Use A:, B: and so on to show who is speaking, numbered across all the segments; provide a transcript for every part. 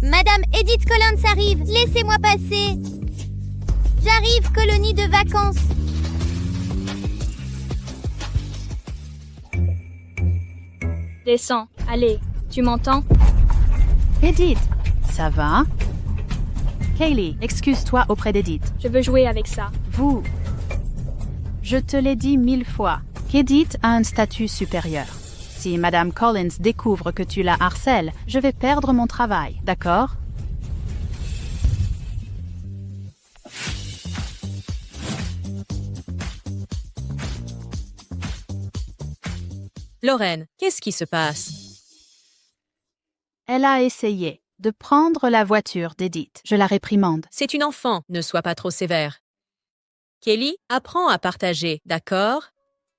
A: Madame Edith Collins arrive. Laissez-moi passer. J'arrive, colonie de vacances.
B: Descends, allez, tu m'entends?
C: Edith, ça va? Kaylee, excuse-toi auprès d'Edith.
B: Je veux jouer avec ça.
C: Je te l'ai dit 1000 fois qu'Edith a un statut supérieur. Si Madame Collins découvre que tu la harcèles, je vais perdre mon travail, d'accord?
D: Lorraine, qu'est-ce qui se passe?
C: Elle a essayé de prendre la voiture d'Edith. Je la réprimande.
D: C'est une enfant, ne sois pas trop sévère. Kelly, apprends à partager, d'accord?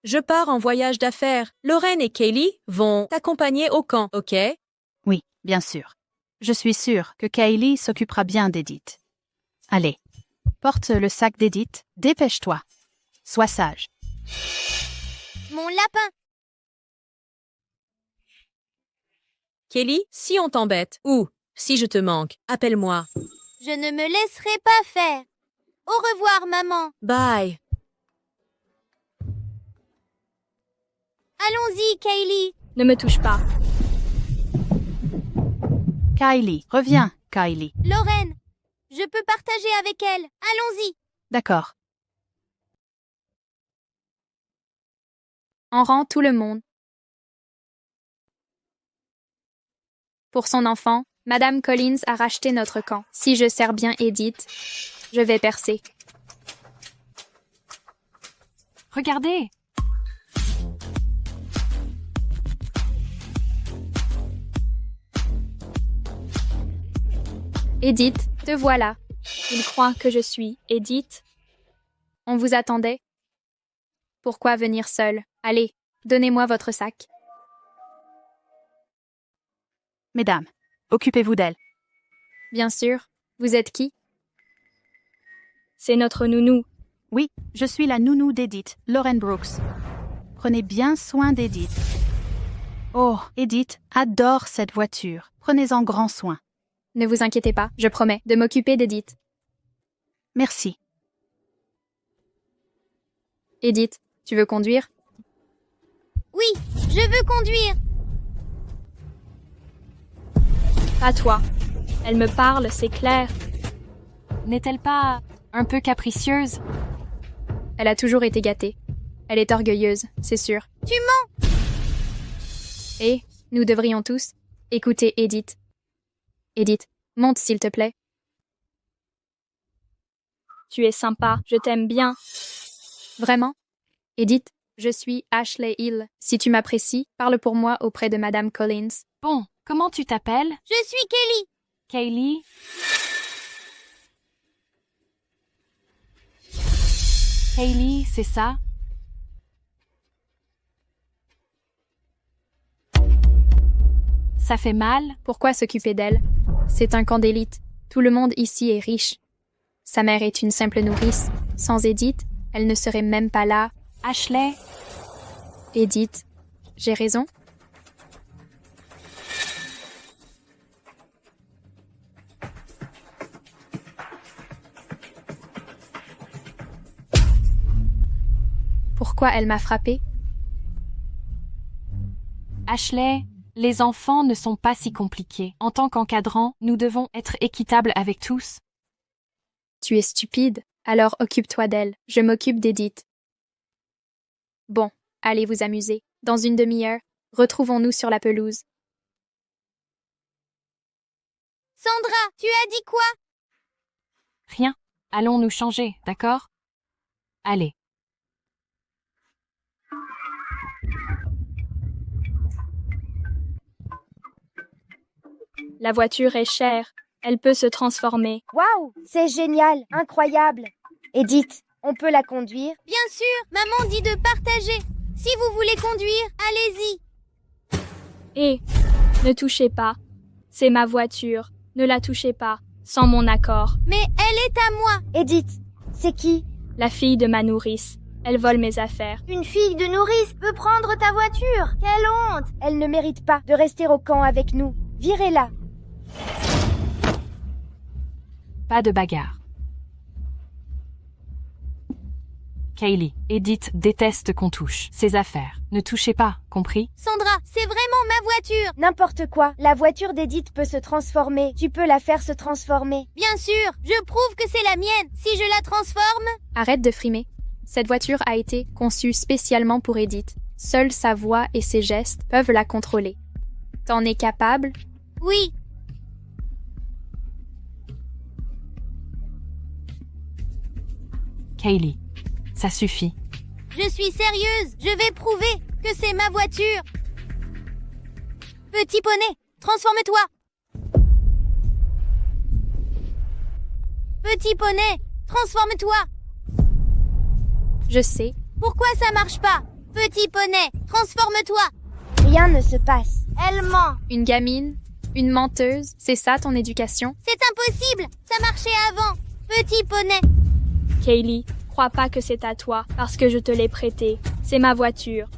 D: Je pars en voyage d'affaires. Lorraine et Kelly vont t'accompagner au camp, ok?
C: Oui, bien sûr. Je suis sûre que Kaylee s'occupera bien d'Edith. Allez, porte le sac d'Edith, dépêche-toi. Sois sage.
A: Mon lapin.
D: Kelly, si on t'embête, ou si je te manque, appelle-moi.
A: Je ne me laisserai pas faire. Au revoir, maman.
D: Bye.
A: Allons-y, Kaylee.
B: Ne me touche pas.
C: Kylie, reviens, Kylie.
A: Lorraine, je peux partager avec elle. Allons-y.
C: D'accord.
B: En rang tout le monde. Pour son enfant, Madame Collins a racheté notre camp. Si je sers bien Edith, je vais percer.
E: Regardez!
B: Edith, te voilà. Il croit que je suis Edith. On vous attendait. Pourquoi venir seule? Allez, donnez-moi votre sac.
C: Mesdames, occupez-vous d'elle.
B: Bien sûr. Vous êtes qui? C'est notre nounou.
C: Oui, je suis la nounou d'Edith, Lorraine Brooks. Prenez bien soin d'Edith. Oh, Edith adore cette voiture. Prenez-en grand soin.
B: Ne vous inquiétez pas, je promets de m'occuper d'Edith.
C: Merci.
B: Edith, tu veux conduire?
A: Oui, je veux conduire.
B: Pas toi. Elle me parle, c'est clair.
E: N'est-elle pas un peu capricieuse?
B: Elle a toujours été gâtée. Elle est orgueilleuse, c'est sûr.
A: Tu mens.
B: Et nous devrions tous écouter Edith. Edith, monte s'il te plaît. Tu es sympa, je t'aime bien. Vraiment? Edith, je suis Ashley Hill. Si tu m'apprécies, parle pour moi auprès de Madame Collins.
E: Bon, comment tu t'appelles?
A: Je suis Kelly.
E: Kaylee? Kaylee, c'est ça? Ça fait mal?
B: Pourquoi s'occuper d'elle? C'est un camp d'élite. Tout le monde ici est riche. Sa mère est une simple nourrice. Sans Edith, elle ne serait même pas là.
E: Ashley?
B: Edith, j'ai raison? Pourquoi elle m'a frappée?
E: Ashley, les enfants ne sont pas si compliqués. En tant qu'encadrant, nous devons être équitables avec tous.
B: Tu es stupide, alors occupe-toi d'elle. Je m'occupe d'Edith. Bon, allez vous amuser. Dans une demi-heure, retrouvons-nous sur la pelouse.
A: Sandra, tu as dit quoi?
E: Rien. Allons nous changer, d'accord? Allez.
B: La voiture est chère. Elle peut se transformer.
F: Waouh, c'est génial, incroyable. Edith, on peut la conduire?
A: Bien sûr, maman dit de partager. Si vous voulez conduire, allez-y.
B: Et ne touchez pas. C'est ma voiture. Ne la touchez pas, sans mon accord.
A: Mais elle est à moi.
F: Edith, c'est qui?
B: La fille de ma nourrice. Elle vole mes affaires.
F: Une fille de nourrice peut prendre ta voiture. Quelle honte! Elle ne mérite pas de rester au camp avec nous. Virez-la.
E: Pas de bagarre. Kaylee, Edith déteste qu'on touche ses affaires. Ne touchez pas, compris?
A: Sandra, c'est vraiment ma voiture.
F: N'importe quoi. La voiture d'Edith peut se transformer. Tu peux la faire se transformer.
A: Bien sûr, je prouve que c'est la mienne. Si je la transforme...
B: Arrête de frimer. Cette voiture a été conçue spécialement pour Edith. Seule sa voix et ses gestes peuvent la contrôler. T'en es capable?
A: Oui.
E: Kaylee, ça suffit.
A: Je suis sérieuse. Je vais prouver que c'est ma voiture. Petit poney, transforme-toi. Petit poney, transforme-toi.
B: Je sais.
A: Pourquoi ça marche pas? Petit poney, transforme-toi.
F: Rien ne se passe.
A: Elle ment.
B: Une gamine? Une menteuse? C'est ça ton éducation?
A: C'est impossible. Ça marchait avant. Petit poney.
G: Kaylee, crois pas que c'est à toi, parce que je te l'ai prêté. C'est ma voiture.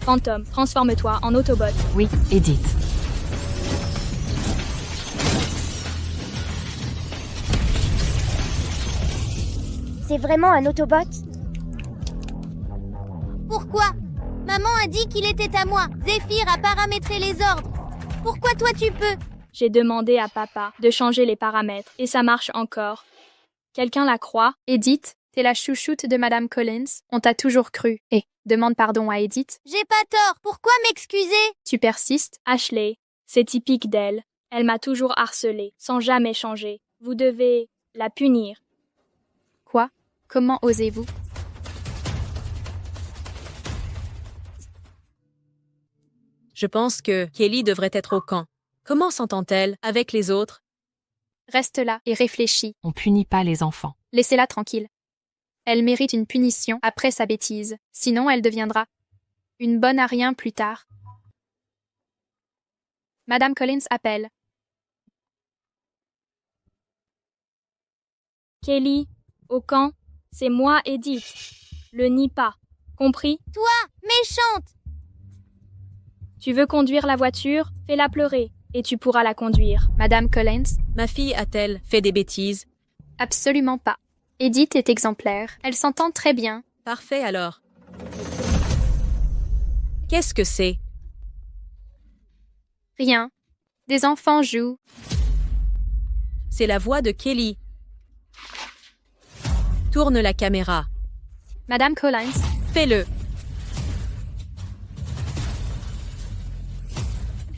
G: Phantom, transforme-toi en Autobot.
E: Oui, Edith.
F: C'est vraiment un Autobot?
A: Pourquoi? Maman a dit qu'il était à moi. Zéphyr a paramétré les ordres. Pourquoi toi tu peux?
G: J'ai demandé à papa de changer les paramètres, et ça marche encore. Quelqu'un la croit?
B: Edith, t'es la chouchoute de Madame Collins. On t'a toujours cru. Et demande pardon à Edith.
A: J'ai pas tort. Pourquoi m'excuser?
B: Tu persistes?
G: Ashley, c'est typique d'elle. Elle m'a toujours harcelée, sans jamais changer. Vous devez la punir.
B: Quoi? Comment osez-vous?
D: Je pense que Kelly devrait être au camp. Comment s'entend-elle avec les autres?
B: Reste là et réfléchis.
E: On punit pas les enfants.
B: Laissez-la tranquille. Elle mérite une punition après sa bêtise. Sinon, elle deviendra une bonne à rien plus tard. Madame Collins appelle.
G: Kelly, au camp, c'est moi, Edith. Le nie pas. Compris?
A: Toi, méchante.
G: Tu veux conduire la voiture? Fais-la pleurer, et tu pourras la conduire.
B: Madame Collins?
D: Ma fille a-t-elle fait des bêtises?
B: Absolument pas. Edith est exemplaire. Elle s'entend très bien.
D: Parfait alors. Qu'est-ce que c'est?
B: Rien. Des enfants jouent.
D: C'est la voix de Kelly. Tourne la caméra.
B: Madame Collins?
D: Fais-le.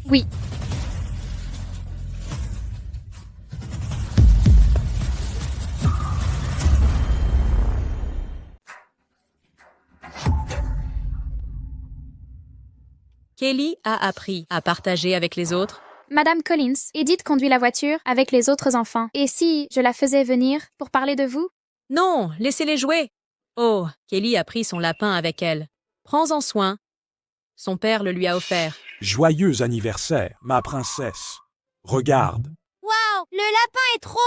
B: Oui.
D: Kelly a appris à partager avec les autres.
B: Madame Collins, Edith conduit la voiture avec les autres enfants. Et si je la faisais venir pour parler de vous?
D: Non, laissez-les jouer. Oh, Kelly a pris son lapin avec elle. Prends-en soin. Son père le lui a offert.
H: Joyeux anniversaire, ma princesse. Regarde.
A: Waouh, le lapin est trop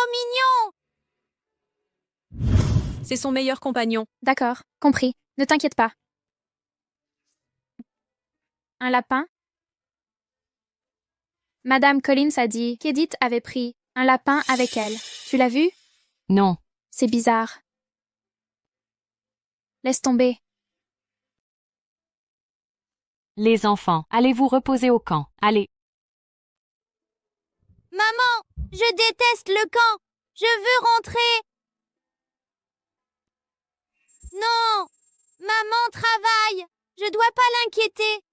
A: mignon.
D: C'est son meilleur compagnon.
B: D'accord, compris. Ne t'inquiète pas. Un lapin? Madame Collins a dit qu'Edith avait pris un lapin avec elle. Tu l'as vu?
E: Non.
B: C'est bizarre. Laisse tomber.
E: Les enfants, allez vous reposer au camp. Allez.
A: Maman, je déteste le camp. Je veux rentrer. Non, maman travaille. Je dois pas l'inquiéter.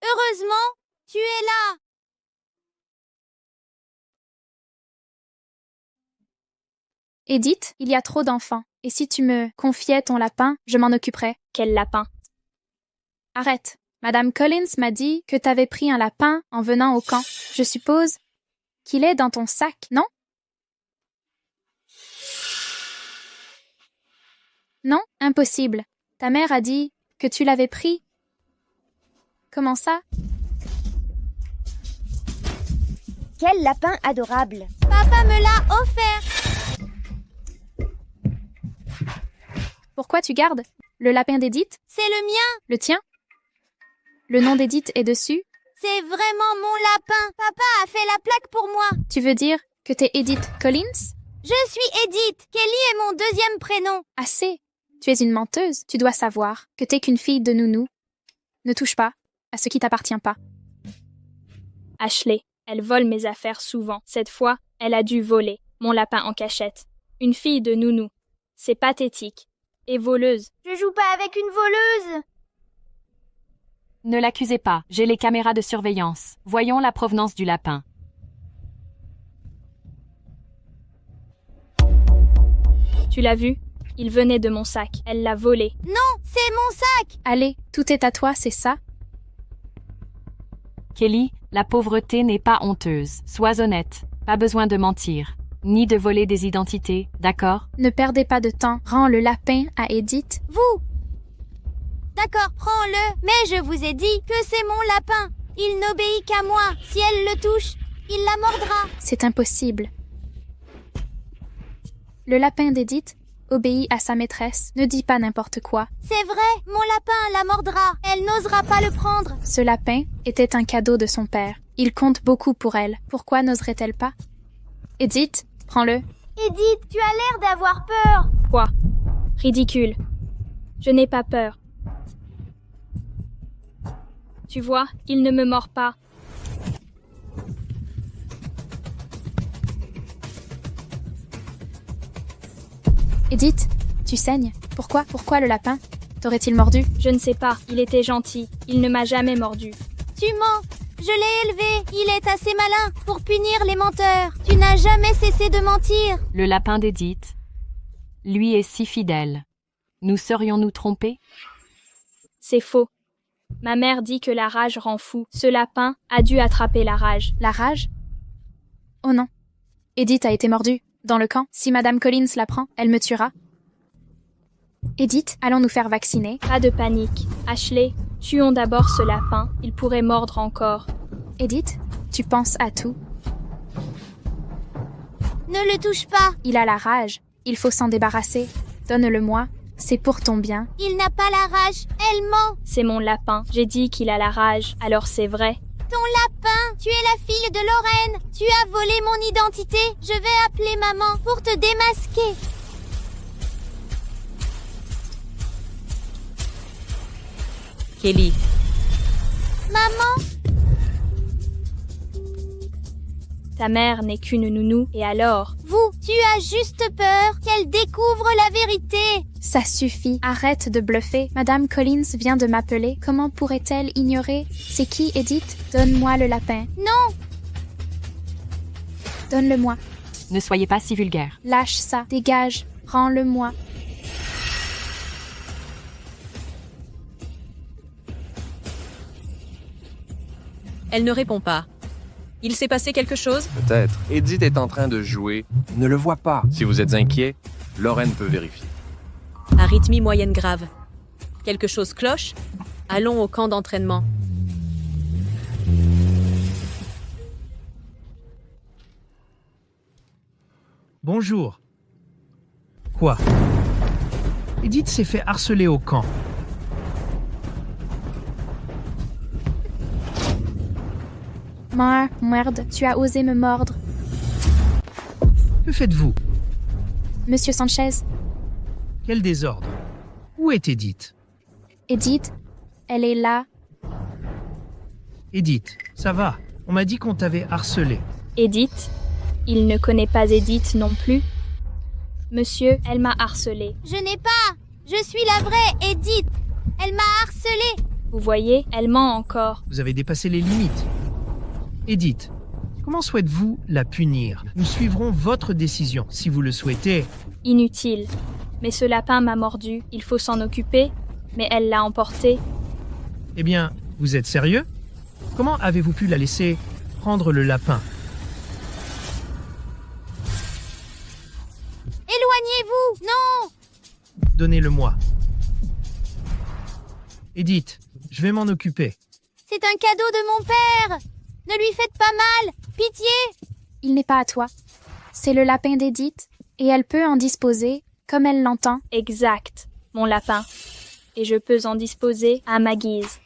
A: Heureusement, tu es là.
B: Edith, il y a trop d'enfants. Et si tu me confiais ton lapin, je m'en occuperais.
G: Quel lapin?
B: Arrête. Madame Collins m'a dit que t'avais pris un lapin en venant au camp. Je suppose qu'il est dans ton sac, non? Non, impossible. Ta mère a dit que tu l'avais pris. Comment ça?
F: Quel lapin adorable.
A: Papa me l'a offert.
B: Pourquoi tu gardes le lapin d'Edith?
A: C'est le mien.
B: Le tien? Le nom d'Edith est dessus?
A: C'est vraiment mon lapin. Papa a fait la plaque pour moi.
B: Tu veux dire que t'es Edith Collins?
A: Je suis Edith. Kelly est mon deuxième prénom.
B: Assez. Tu es une menteuse. Tu dois savoir que t'es qu'une fille de nounou. Ne touche pas à ce qui t'appartient pas.
G: Ashley, elle vole mes affaires souvent. Cette fois, elle a dû voler mon lapin en cachette. Une fille de nounou. C'est pathétique. Et voleuse.
A: Je joue pas avec une voleuse.
E: Ne l'accusez pas, j'ai les caméras de surveillance. Voyons la provenance du lapin.
G: Tu l'as vu? Il venait de mon sac. Elle l'a volé.
A: Non, c'est mon sac.
B: Allez, tout est à toi, c'est ça?
E: Kelly, la pauvreté n'est pas honteuse. Sois honnête. Pas besoin de mentir. Ni de voler des identités, d'accord?
B: Ne perdez pas de temps. Rends le lapin à Edith.
A: Vous. D'accord, prends-le. Mais je vous ai dit que c'est mon lapin. Il n'obéit qu'à moi. Si elle le touche, il la mordra.
B: C'est impossible. Le lapin d'Edith obéit à sa maîtresse. Ne dis pas n'importe quoi.
A: C'est vrai, mon lapin la mordra. Elle n'osera pas le prendre.
B: Ce lapin était un cadeau de son père. Il compte beaucoup pour elle. Pourquoi n'oserait-elle pas? Edith, prends-le.
A: Edith, tu as l'air d'avoir peur.
G: Quoi? Ridicule. Je n'ai pas peur. Tu vois, il ne me mord pas.
B: Edith, tu saignes. Pourquoi? Pourquoi le lapin? T'aurait-il mordu?
G: Je ne sais pas, il était gentil. Il ne m'a jamais mordu.
A: Tu mens. Je l'ai élevé. Il est assez malin pour punir les menteurs. Tu n'as jamais cessé de mentir.
E: Le lapin d'Edith, lui est si fidèle. Nous serions-nous trompés?
G: C'est faux. Ma mère dit que la rage rend fou. Ce lapin a dû attraper la rage.
B: La rage? Oh non. Edith a été mordue. Dans le camp, si Madame Collins l'apprend, elle me tuera. Edith, allons nous faire vacciner.
G: Pas de panique. Ashley, tuons d'abord ce lapin. Il pourrait mordre encore.
B: Edith, tu penses à tout.
A: Ne le touche pas.
B: Il a la rage. Il faut s'en débarrasser. Donne-le-moi. C'est pour ton bien.
A: Il n'a pas la rage. Elle ment.
G: C'est mon lapin. J'ai dit qu'il a la rage. Alors c'est vrai.
A: Ton lapin, tu es la fille de Lorraine. Tu as volé mon identité. Je vais appeler maman pour te démasquer.
D: Kelly,
A: Maman,
G: Ta mère n'est qu'une nounou. Et alors?
A: vous, tu as juste peur qu'elle découvre la vérité.
B: Ça suffit. Arrête de bluffer. Madame Collins vient de m'appeler. Comment pourrait-elle ignorer? C'est qui, Edith? Donne-moi le lapin.
A: Non,
B: Donne-le-moi.
E: Ne soyez pas si vulgaire.
B: Lâche ça. Dégage. Rends-le-moi.
D: elle ne répond pas. Il s'est passé quelque chose?
I: Peut-être. Edith est en train de jouer. Ne le vois pas. Si vous êtes inquiet, Lorraine peut vérifier.
D: Arythmie moyenne grave. Quelque chose cloche? Allons au camp d'entraînement.
J: Bonjour. Quoi? Edith s'est fait harceler au camp.
B: Merde, tu as osé me mordre.
J: Que faites-vous?
B: Monsieur Sanchez,
J: Quel désordre? Où est Edith?
B: Edith, elle est là.
J: Edith, ça va. On m'a dit qu'on t'avait harcelé.
G: Edith? Il ne connaît pas Edith non plus. Monsieur, elle m'a harcelée.
A: je n'ai pas. Je suis la vraie Edith. Elle m'a harcelée.
G: Vous voyez, elle ment encore.
J: Vous avez dépassé les limites. Edith, comment souhaitez-vous la punir? Nous suivrons votre décision. Si vous le souhaitez,
G: Inutile. Mais ce lapin m'a mordu. Il faut s'en occuper. Mais elle l'a emporté.
J: eh bien, vous êtes sérieux? Comment avez-vous pu la laisser prendre le lapin?
A: Éloignez-vous. Non.
J: Donnez-le-moi. Edith, je vais m'en occuper.
A: C'est un cadeau de mon père. Ne lui faites pas mal. Pitié.
B: Il n'est pas à toi. C'est le lapin d'Edith, et elle peut en disposer comme elle l'entend.
G: Exact. Mon lapin. Et je peux en disposer à ma guise.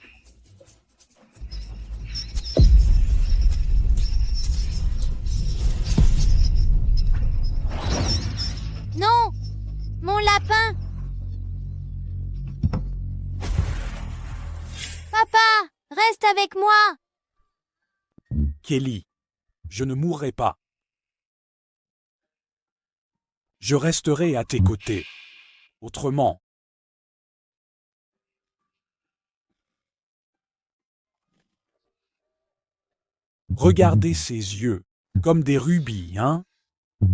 A: lapin. Papa, reste avec moi.
H: Kelly, je ne mourrai pas. Je resterai à tes côtés. Autrement, regardez ses yeux, comme des rubis, hein?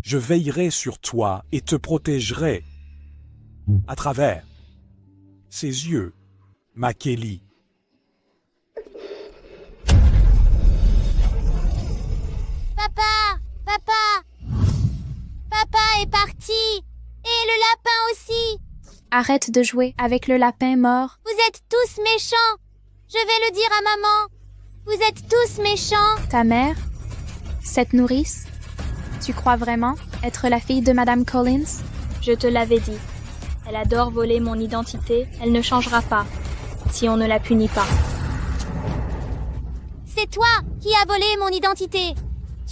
H: Je veillerai sur toi et te protégerai à travers ses yeux, ma Kelly.
A: Papa, papa est parti. Et le lapin aussi.
B: Arrête de jouer avec le lapin mort.
A: Vous êtes tous méchants. Je vais le dire à maman. Vous êtes tous méchants.
B: Ta mère? Cette nourrice? Tu crois vraiment être la fille de Madame Collins?
G: Je te l'avais dit. Elle adore voler mon identité, elle ne changera pas, si on ne la punit pas.
A: C'est toi qui as volé mon identité.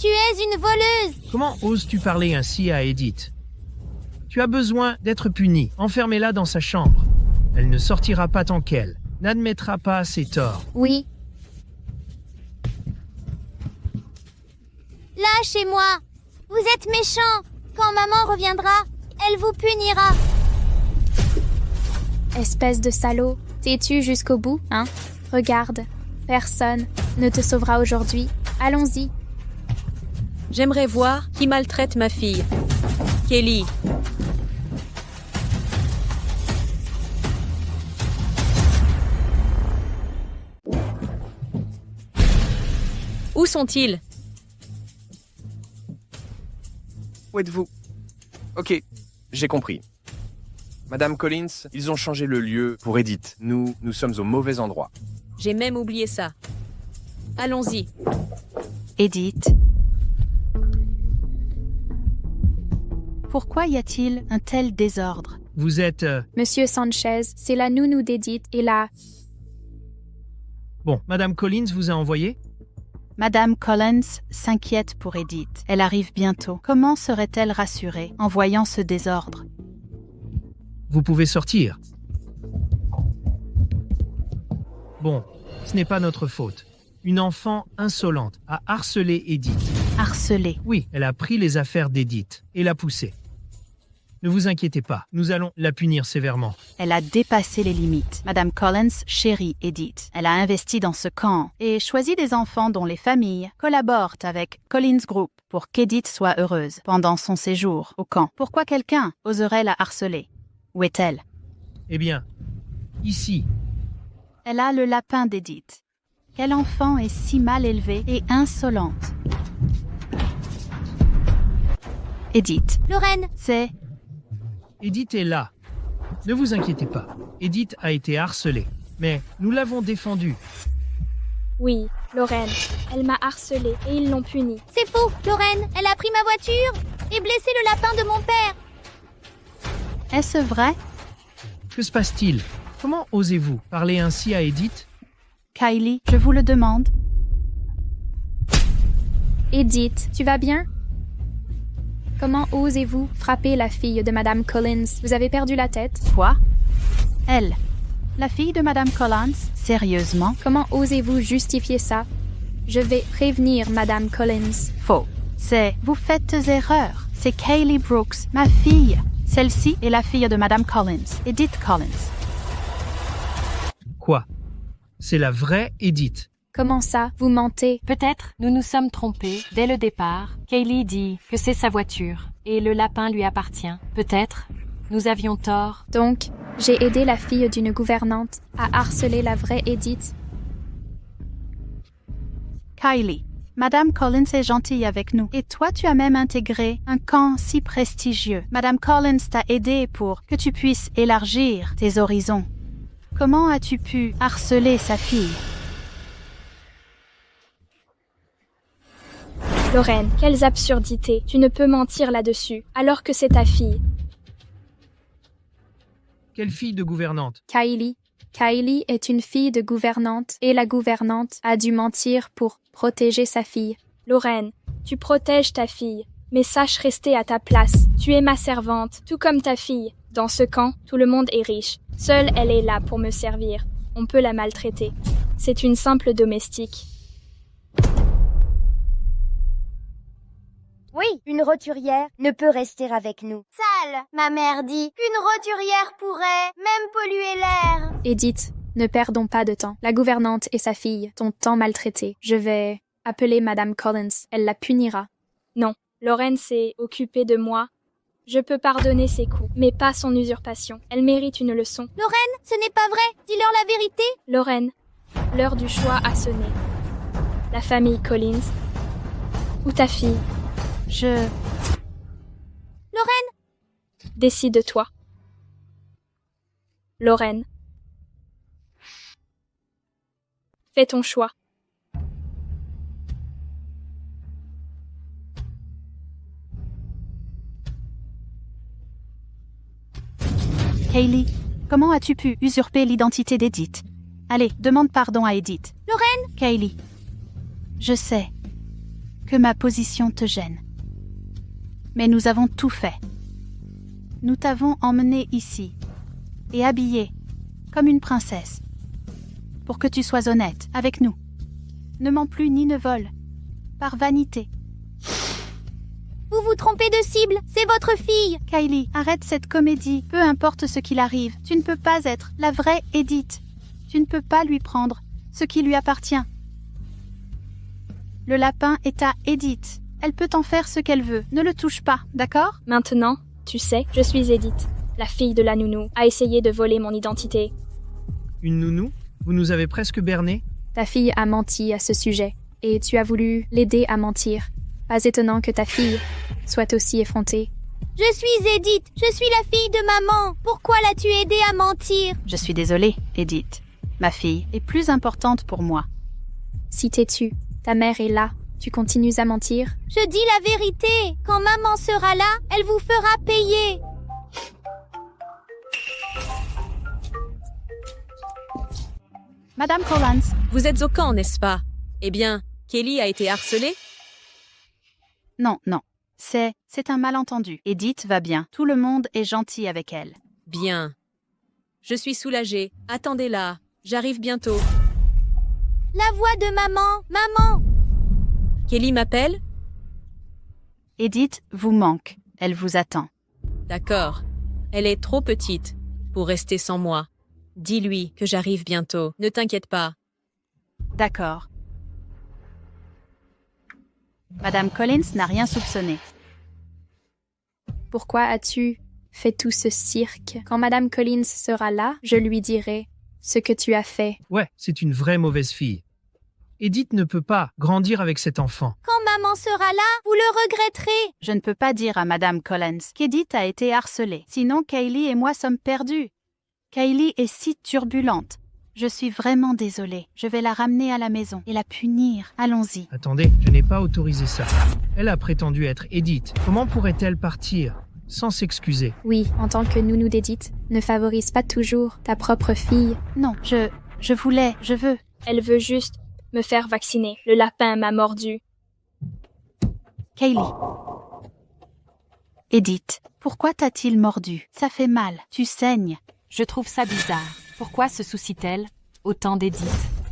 A: Tu es une voleuse.
J: Comment oses-tu parler ainsi à Edith? Tu as besoin d'être puni. Enfermez-la dans sa chambre. Elle ne sortira pas tant qu'elle n'admettra pas ses torts.
B: Oui,
A: Lâchez-moi. Vous êtes méchants. Quand maman reviendra, elle vous punira.
B: espèce de salaud. T'es-tu jusqu'au bout, hein? Regarde, personne ne te sauvera aujourd'hui. Allons-y.
D: J'aimerais voir qui maltraite ma fille. Kelly. Où sont-ils?
I: Où êtes-vous? Ok, j'ai compris. Madame Collins, ils ont changé le lieu pour Edith. Nous sommes au mauvais endroit.
D: J'ai même oublié ça. Allons-y.
C: Edith. Pourquoi y a-t-il un tel désordre?
J: Vous êtes...
B: Monsieur Sanchez, c'est la nounou d'Edith et la...
J: Bon, Madame Collins vous a envoyé?
C: Madame Collins s'inquiète pour Edith. Elle arrive bientôt. Comment serait-elle rassurée en voyant ce désordre?
J: Vous pouvez sortir. Bon, ce n'est pas notre faute. Une enfant insolente a harcelé Edith.
C: Harcelée.
J: Oui, elle a pris les affaires d'Edith et l'a poussée. Ne vous inquiétez pas, nous allons la punir sévèrement.
C: Elle a dépassé les limites. Madame Collins chérit Edith. Elle a investi dans ce camp et choisi des enfants dont les familles collaborent avec Collins Group pour qu'Edith soit heureuse pendant son séjour au camp. Pourquoi quelqu'un oserait la harceler? Où est-elle?
J: Eh bien, ici.
C: Elle a le lapin d'Edith. Quel enfant est si mal élevé et insolente? Edith.
A: Lorraine,
C: C'est...
J: Edith est là. Ne vous inquiétez pas. Edith a été harcelée. Mais nous l'avons défendue.
G: Oui, Lorraine, elle m'a harcelée et ils l'ont punie.
A: c'est faux. Lorraine, elle a pris ma voiture et blessé le lapin de mon père.
C: Est-ce vrai?
J: Que se passe-t-il? Comment osez-vous parler ainsi à Edith?
C: Kylie, je vous le demande.
B: Edith, tu vas bien? Comment osez-vous frapper la fille de Madame Collins? Vous avez perdu la tête?
C: Quoi? Elle, la fille de Madame Collins? Sérieusement?
B: Comment osez-vous justifier ça? Je vais prévenir Madame Collins.
C: Faux. C'est... Vous faites erreur. C'est Kaylee Brooks, ma fille. Celle-ci est la fille de Madame Collins, Edith Collins.
J: Quoi? C'est la vraie Edith.
B: Comment ça? Vous mentez?
E: Peut-être nous nous sommes trompés dès le départ. Kaylee dit que c'est sa voiture et le lapin lui appartient. Peut-être nous avions tort.
B: Donc, j'ai aidé la fille d'une gouvernante à harceler la vraie Edith.
C: Kylie, Madame Collins est gentille avec nous. Et toi, tu as même intégré un camp si prestigieux. Madame Collins t'a aidé pour que tu puisses élargir tes horizons. Comment as-tu pu harceler sa fille?
G: Lorraine, quelles absurdités. Tu ne peux mentir là-dessus, alors que c'est ta fille.
J: Quelle fille de gouvernante?
B: Kylie. Kylie est une fille de gouvernante et la gouvernante a dû mentir pour protéger sa fille.
G: Lorraine, tu protèges ta fille, mais sache rester à ta place. Tu es ma servante, tout comme ta fille. Dans ce camp, tout le monde est riche. Seule elle est là pour me servir. On peut la maltraiter. C'est une simple domestique.
F: Oui, une roturière ne peut rester avec nous.
A: Sale, ma mère dit qu'une roturière pourrait même polluer l'air.
B: Edith, ne perdons pas de temps. La gouvernante et sa fille t'ont tant maltraité. Je vais appeler Madame Collins. Elle la punira.
G: Non, Lorraine s'est occupée de moi. Je peux pardonner ses coups, mais pas son usurpation. Elle mérite une leçon.
A: Lorraine, ce n'est pas vrai. Dis-leur la vérité.
G: Lorraine, l'heure du choix a sonné. La famille Collins ou ta fille?
A: Lorraine,
G: Décide-toi. Lorraine. Fais ton choix.
C: Kaylee, comment as-tu pu usurper l'identité d'Edith? Allez, demande pardon à Edith.
A: Lorraine,
C: Kaylee, je sais que ma position te gêne. Mais nous avons tout fait. Nous t'avons emmenée ici et habillée comme une princesse pour que tu sois honnête avec nous. Ne mens plus ni ne vole, par vanité.
A: vous vous trompez de cible. C'est votre fille.
C: Kaylee, arrête cette comédie. Peu importe ce qu'il arrive, tu ne peux pas être la vraie Edith. Tu ne peux pas lui prendre ce qui lui appartient. Le lapin est à Edith. Elle peut en faire ce qu'elle veut. Ne le touche pas, d'accord?
G: Maintenant, tu sais, je suis Edith. La fille de la nounou a essayé de voler mon identité.
J: Une nounou? Vous nous avez presque berné?
B: Ta fille a menti à ce sujet, et tu as voulu l'aider à mentir. Pas étonnant que ta fille soit aussi effrontée.
A: Je suis Edith. Je suis la fille de maman. Pourquoi l'as-tu aidée à mentir?
C: Je suis désolée, Edith. Ma fille est plus importante pour moi.
B: Si t'es tu, ta mère est là, tu continues à mentir?
A: Je dis la vérité. Quand maman sera là, elle vous fera payer.
C: Madame Collins,
D: Vous êtes au camp, n'est-ce pas? Eh bien, Kelly a été harcelée?
C: non. C'est un malentendu. Edith va bien. Tout le monde est gentil avec elle.
D: Bien. Je suis soulagée. Attendez-la. J'arrive bientôt.
A: La voix de maman. Maman.
D: Kelly m'appelle?
C: Edith vous manque. Elle vous attend.
D: D'accord. Elle est trop petite pour rester sans moi. Dis-lui que j'arrive bientôt. Ne t'inquiète pas.
C: D'accord. Madame Collins n'a rien soupçonné.
B: Pourquoi as-tu fait tout ce cirque? Quand Madame Collins sera là, je lui dirai ce que tu as fait.
J: Ouais, c'est une vraie mauvaise fille. Edith ne peut pas grandir avec cet enfant.
A: Quand maman sera là, vous le regretterez.
C: Je ne peux pas dire à Madame Collins qu'Edith a été harcelée. Sinon, Kaylee et moi sommes perdus. Kaylee est si turbulente. Je suis vraiment désolée. Je vais la ramener à la maison et la punir. Allons-y.
J: Attendez, je n'ai pas autorisé ça. Elle a prétendu être Edith. Comment pourrait-elle partir sans s'excuser?
B: Oui, en tant que nounou d'Edith, ne favorise pas toujours ta propre fille.
C: Non, je veux.
G: Elle veut juste me faire vacciner. Le lapin m'a mordu.
C: Kaylee. Edith, pourquoi t'a-t-il mordu? Ça fait mal. Tu saignes.
E: Je trouve ça bizarre. Pourquoi se soucie-t-elle autant d'Edith?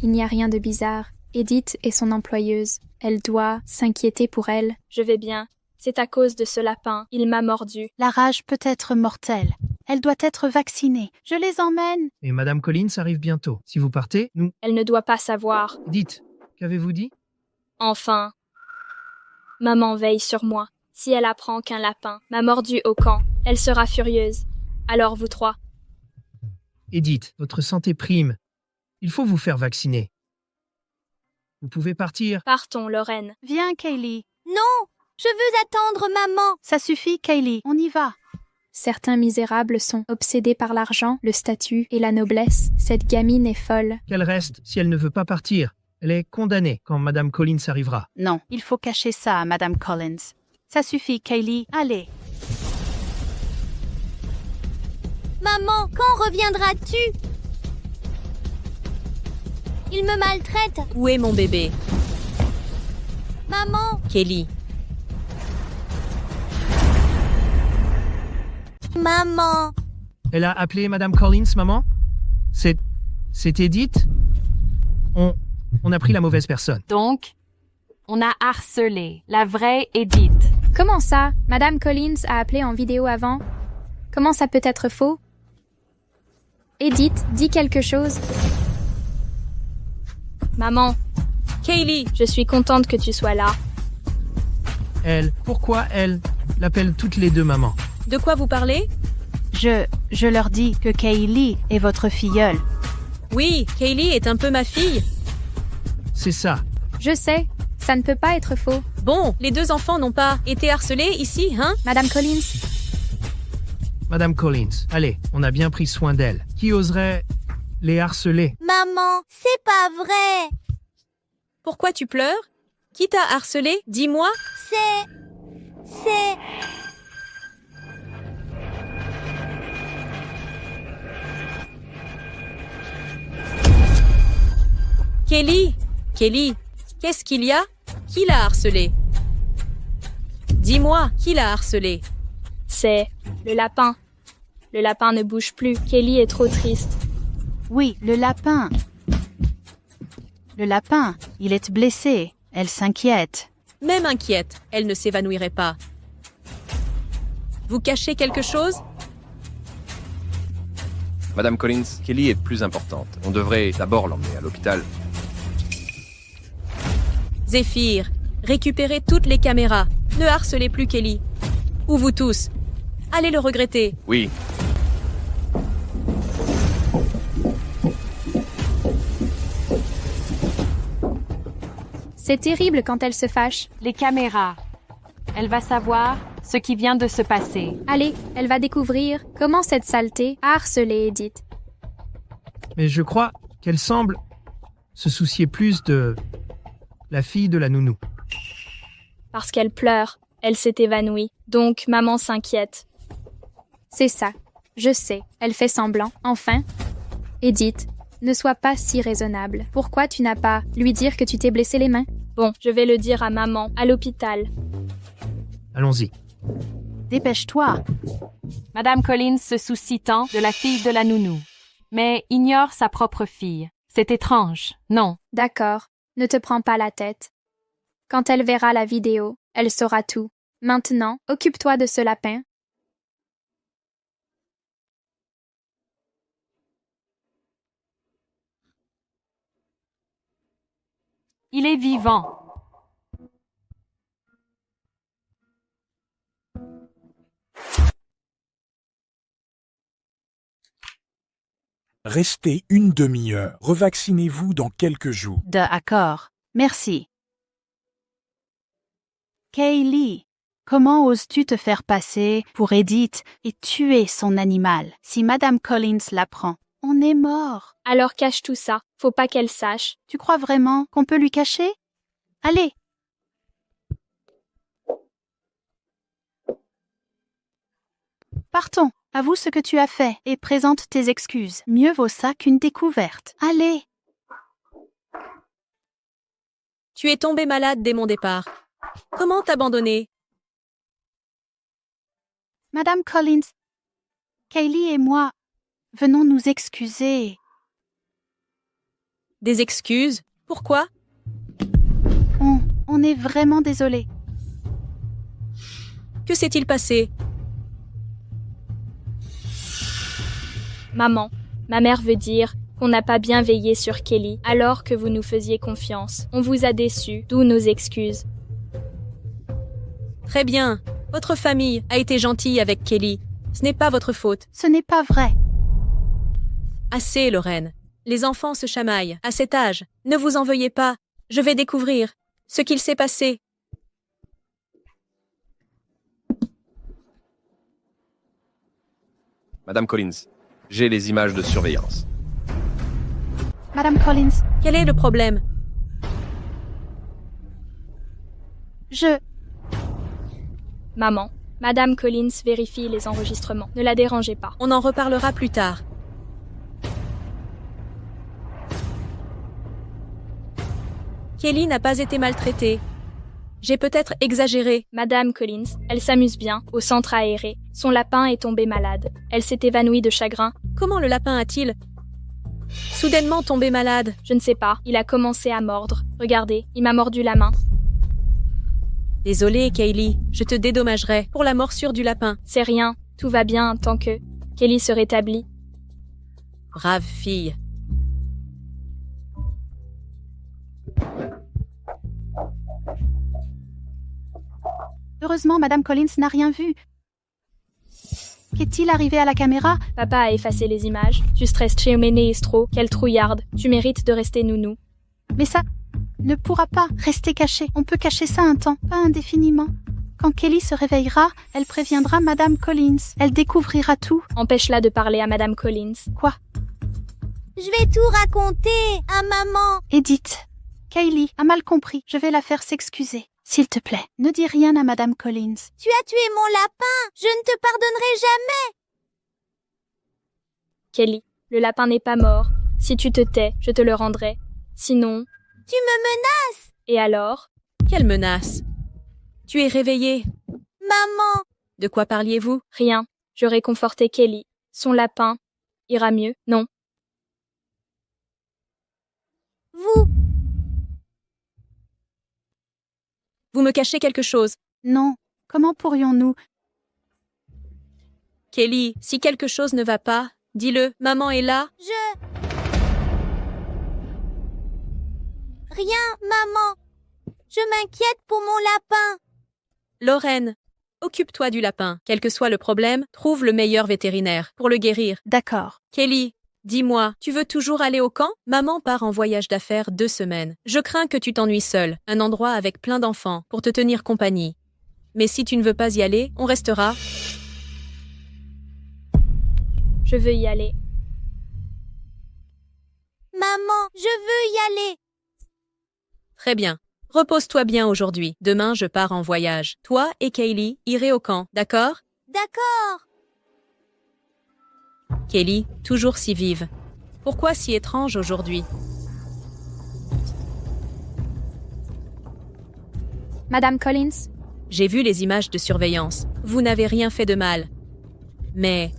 B: Il n'y a rien de bizarre. Edith est son employeuse. Elle doit s'inquiéter pour elle.
G: Je vais bien. C'est à cause de ce lapin. Il m'a mordu.
C: La rage peut être mortelle. Elle doit être vaccinée. Je les emmène.
J: Et Madame Collins arrive bientôt. Si vous partez, nous...
G: Elle ne doit pas savoir.
J: Edith, qu'avez-vous dit?
G: Enfin. Maman veille sur moi. Si elle apprend qu'un lapin m'a mordu au camp, elle sera furieuse. Alors vous trois.
J: Edith, votre santé prime. Il faut vous faire vacciner. Vous pouvez partir.
G: Partons, Lorraine.
C: Viens, Kaylee.
A: Non, je veux attendre maman.
C: Ça suffit, Kaylee. On y va.
B: Certains misérables sont obsédés par l'argent, le statut et la noblesse. Cette gamine est folle.
J: Qu'elle reste si elle ne veut pas partir. Elle est condamnée quand Madame Collins arrivera.
C: Non, il faut cacher ça à Madame Collins. Ça suffit, Kaylee. Allez.
A: Maman, quand reviendras-tu? Il me maltraite.
D: Où est mon bébé?
A: Maman.
D: Kelly.
A: Maman.
J: Elle a appelé Madame Collins, maman? C'est Edith? On a pris la mauvaise personne.
E: Donc, on a harcelé la vraie Edith.
B: Comment ça? Madame Collins a appelé en vidéo avant? Comment ça peut être faux? Edith, dis quelque chose.
G: Maman,
D: Kaylee,
G: je suis contente que tu sois là.
J: Pourquoi elle l'appelle toutes les deux maman?
D: de quoi vous parlez?
C: Je leur dis que Kaylee est votre filleule.
D: Oui, Kaylee est un peu ma fille.
J: C'est ça.
B: Je sais, ça ne peut pas être faux.
D: Bon, les deux enfants n'ont pas été harcelés ici, hein?
B: Madame Collins,
J: Madame Collins, allez, on a bien pris soin d'elle. Qui oserait les harceler?
A: Maman, c'est pas vrai.
D: Pourquoi tu pleures? Qui t'a harcelé? Dis-moi.
A: C'est...
D: Kelly, qu'est-ce qu'il y a? Qui l'a harcelé? Dis-moi, qui l'a harcelé?
G: C'est le lapin. Le lapin ne bouge plus. Kelly est trop triste.
C: Oui, le lapin. Le lapin, il est blessé. Elle s'inquiète.
D: Même inquiète, elle ne s'évanouirait pas. Vous cachez quelque chose?
I: Madame Collins, Kelly est plus importante. On devrait d'abord l'emmener à l'hôpital.
D: Zéphyr, récupérez toutes les caméras. Ne harcelez plus Kelly. Ou vous tous. Allez le regretter.
I: Oui.
B: c'est terrible quand elle se fâche.
E: Les caméras. Elle va savoir ce qui vient de se passer.
B: Allez, elle va découvrir comment cette saleté a harcelé Edith.
J: Mais je crois qu'elle semble se soucier plus de la fille de la nounou.
G: Parce qu'elle pleure. Elle s'est évanouie. Donc, maman s'inquiète.
B: C'est ça. Je sais, elle fait semblant. Enfin, Edith, ne sois pas si raisonnable. Pourquoi tu n'as pas lui dire que tu t'es blessé les mains?
G: Bon, je vais le dire à maman, à l'hôpital.
J: Allons-y.
C: Dépêche-toi.
E: Madame Collins se soucie tant de la fille de la nounou, mais ignore sa propre fille. C'est étrange, non?
B: D'accord, ne te prends pas la tête. Quand elle verra la vidéo, elle saura tout. Maintenant, occupe-toi de ce lapin.
E: Il est vivant.
H: Restez une demi-heure. Revaccinez-vous dans quelques jours.
C: D'accord. Merci. Kaylee, comment oses-tu te faire passer pour Edith et tuer son animal? Si Madame Collins l'apprend, on est mort.
G: Alors cache tout ça. Faut pas qu'elle sache.
C: Tu crois vraiment qu'on peut lui cacher? Allez. Partons. Avoue ce que tu as fait et présente tes excuses. Mieux vaut ça qu'une découverte. Allez.
D: Tu es tombée malade dès mon départ. Comment t'abandonner?
C: Madame Collins, Kaylee et moi venons nous excuser.
D: Des excuses? Pourquoi?
C: On est vraiment désolés.
D: Que s'est-il passé?
G: Maman, ma mère veut dire qu'on n'a pas bien veillé sur Kelly alors que vous nous faisiez confiance. On vous a déçus, d'où nos excuses.
D: Très bien. Votre famille a été gentille avec Kelly. Ce n'est pas votre faute.
C: Ce n'est pas vrai.
D: Assez, Lorraine. Les enfants se chamaillent à cet âge. Ne vous en veuillez pas. Je vais découvrir ce qu'il s'est passé.
I: Madame Collins, j'ai les images de surveillance.
C: Madame Collins,
D: Quel est le problème?
G: Maman, Madame Collins vérifie les enregistrements. Ne la dérangez pas.
D: On en reparlera plus tard. Kelly n'a pas été maltraitée. J'ai peut-être exagéré.
G: Madame Collins, elle s'amuse bien au centre aéré. Son lapin est tombé malade. Elle s'est évanouie de chagrin.
D: Comment le lapin a-t-il soudainement tombé malade?
G: Je ne sais pas. Il a commencé à mordre. Regardez, il m'a mordu la main.
D: Désolée, Kaylee, je te dédommagerai pour la morsure du lapin.
G: C'est rien. Tout va bien tant que Kelly se rétablit.
D: Brave fille.
C: Heureusement, Madame Collins n'a rien vu. Qu'est-il arrivé à la caméra?
G: Papa a effacé les images. Tu stresses chez Ménéistro. Quelle trouillarde. Tu mérites de rester nounou.
C: Mais ça ne pourra pas rester caché. On peut cacher ça un temps, pas indéfiniment. Quand Kelly se réveillera, elle préviendra Madame Collins. Elle découvrira tout.
G: Empêche-la de parler à Madame Collins.
C: Quoi?
A: Je vais tout raconter à maman.
C: Edith, Kaylee a mal compris. Je vais la faire s'excuser. S'il te plaît, ne dis rien à Madame Collins.
A: Tu as tué mon lapin. Je ne te pardonnerai jamais.
G: Kelly, le lapin n'est pas mort. Si tu te tais, je te le rendrai. Sinon...
A: Tu me menaces.
G: Et alors?
D: Quelle menace? Tu es réveillée.
A: Maman.
D: De quoi parliez-vous?
G: Rien. Je réconfortais Kelly. Son lapin ira mieux, non?
D: Vous me cachez quelque chose.
C: Non. Comment pourrions-nous?
D: Kelly, si quelque chose ne va pas, dis-le. Maman est là.
A: Rien, maman. Je m'inquiète pour mon lapin.
D: Lorraine, occupe-toi du lapin. Quel que soit le problème, trouve le meilleur vétérinaire pour le guérir.
C: D'accord.
D: Kelly, dis-moi, tu veux toujours aller au camp? Maman part en voyage d'affaires 2 semaines. Je crains que tu t'ennuies seule. Un endroit avec plein d'enfants pour te tenir compagnie. Mais si tu ne veux pas y aller, on restera.
G: Je veux y aller.
A: Maman, je veux y aller.
D: Très bien. Repose-toi bien aujourd'hui. Demain, je pars en voyage. Toi et Kaylee irez au camp, d'accord?
A: D'accord.
D: Kelly, toujours si vive. Pourquoi si étrange aujourd'hui?
B: Madame Collins?
D: J'ai vu les images de surveillance. Vous n'avez rien fait de mal. Mais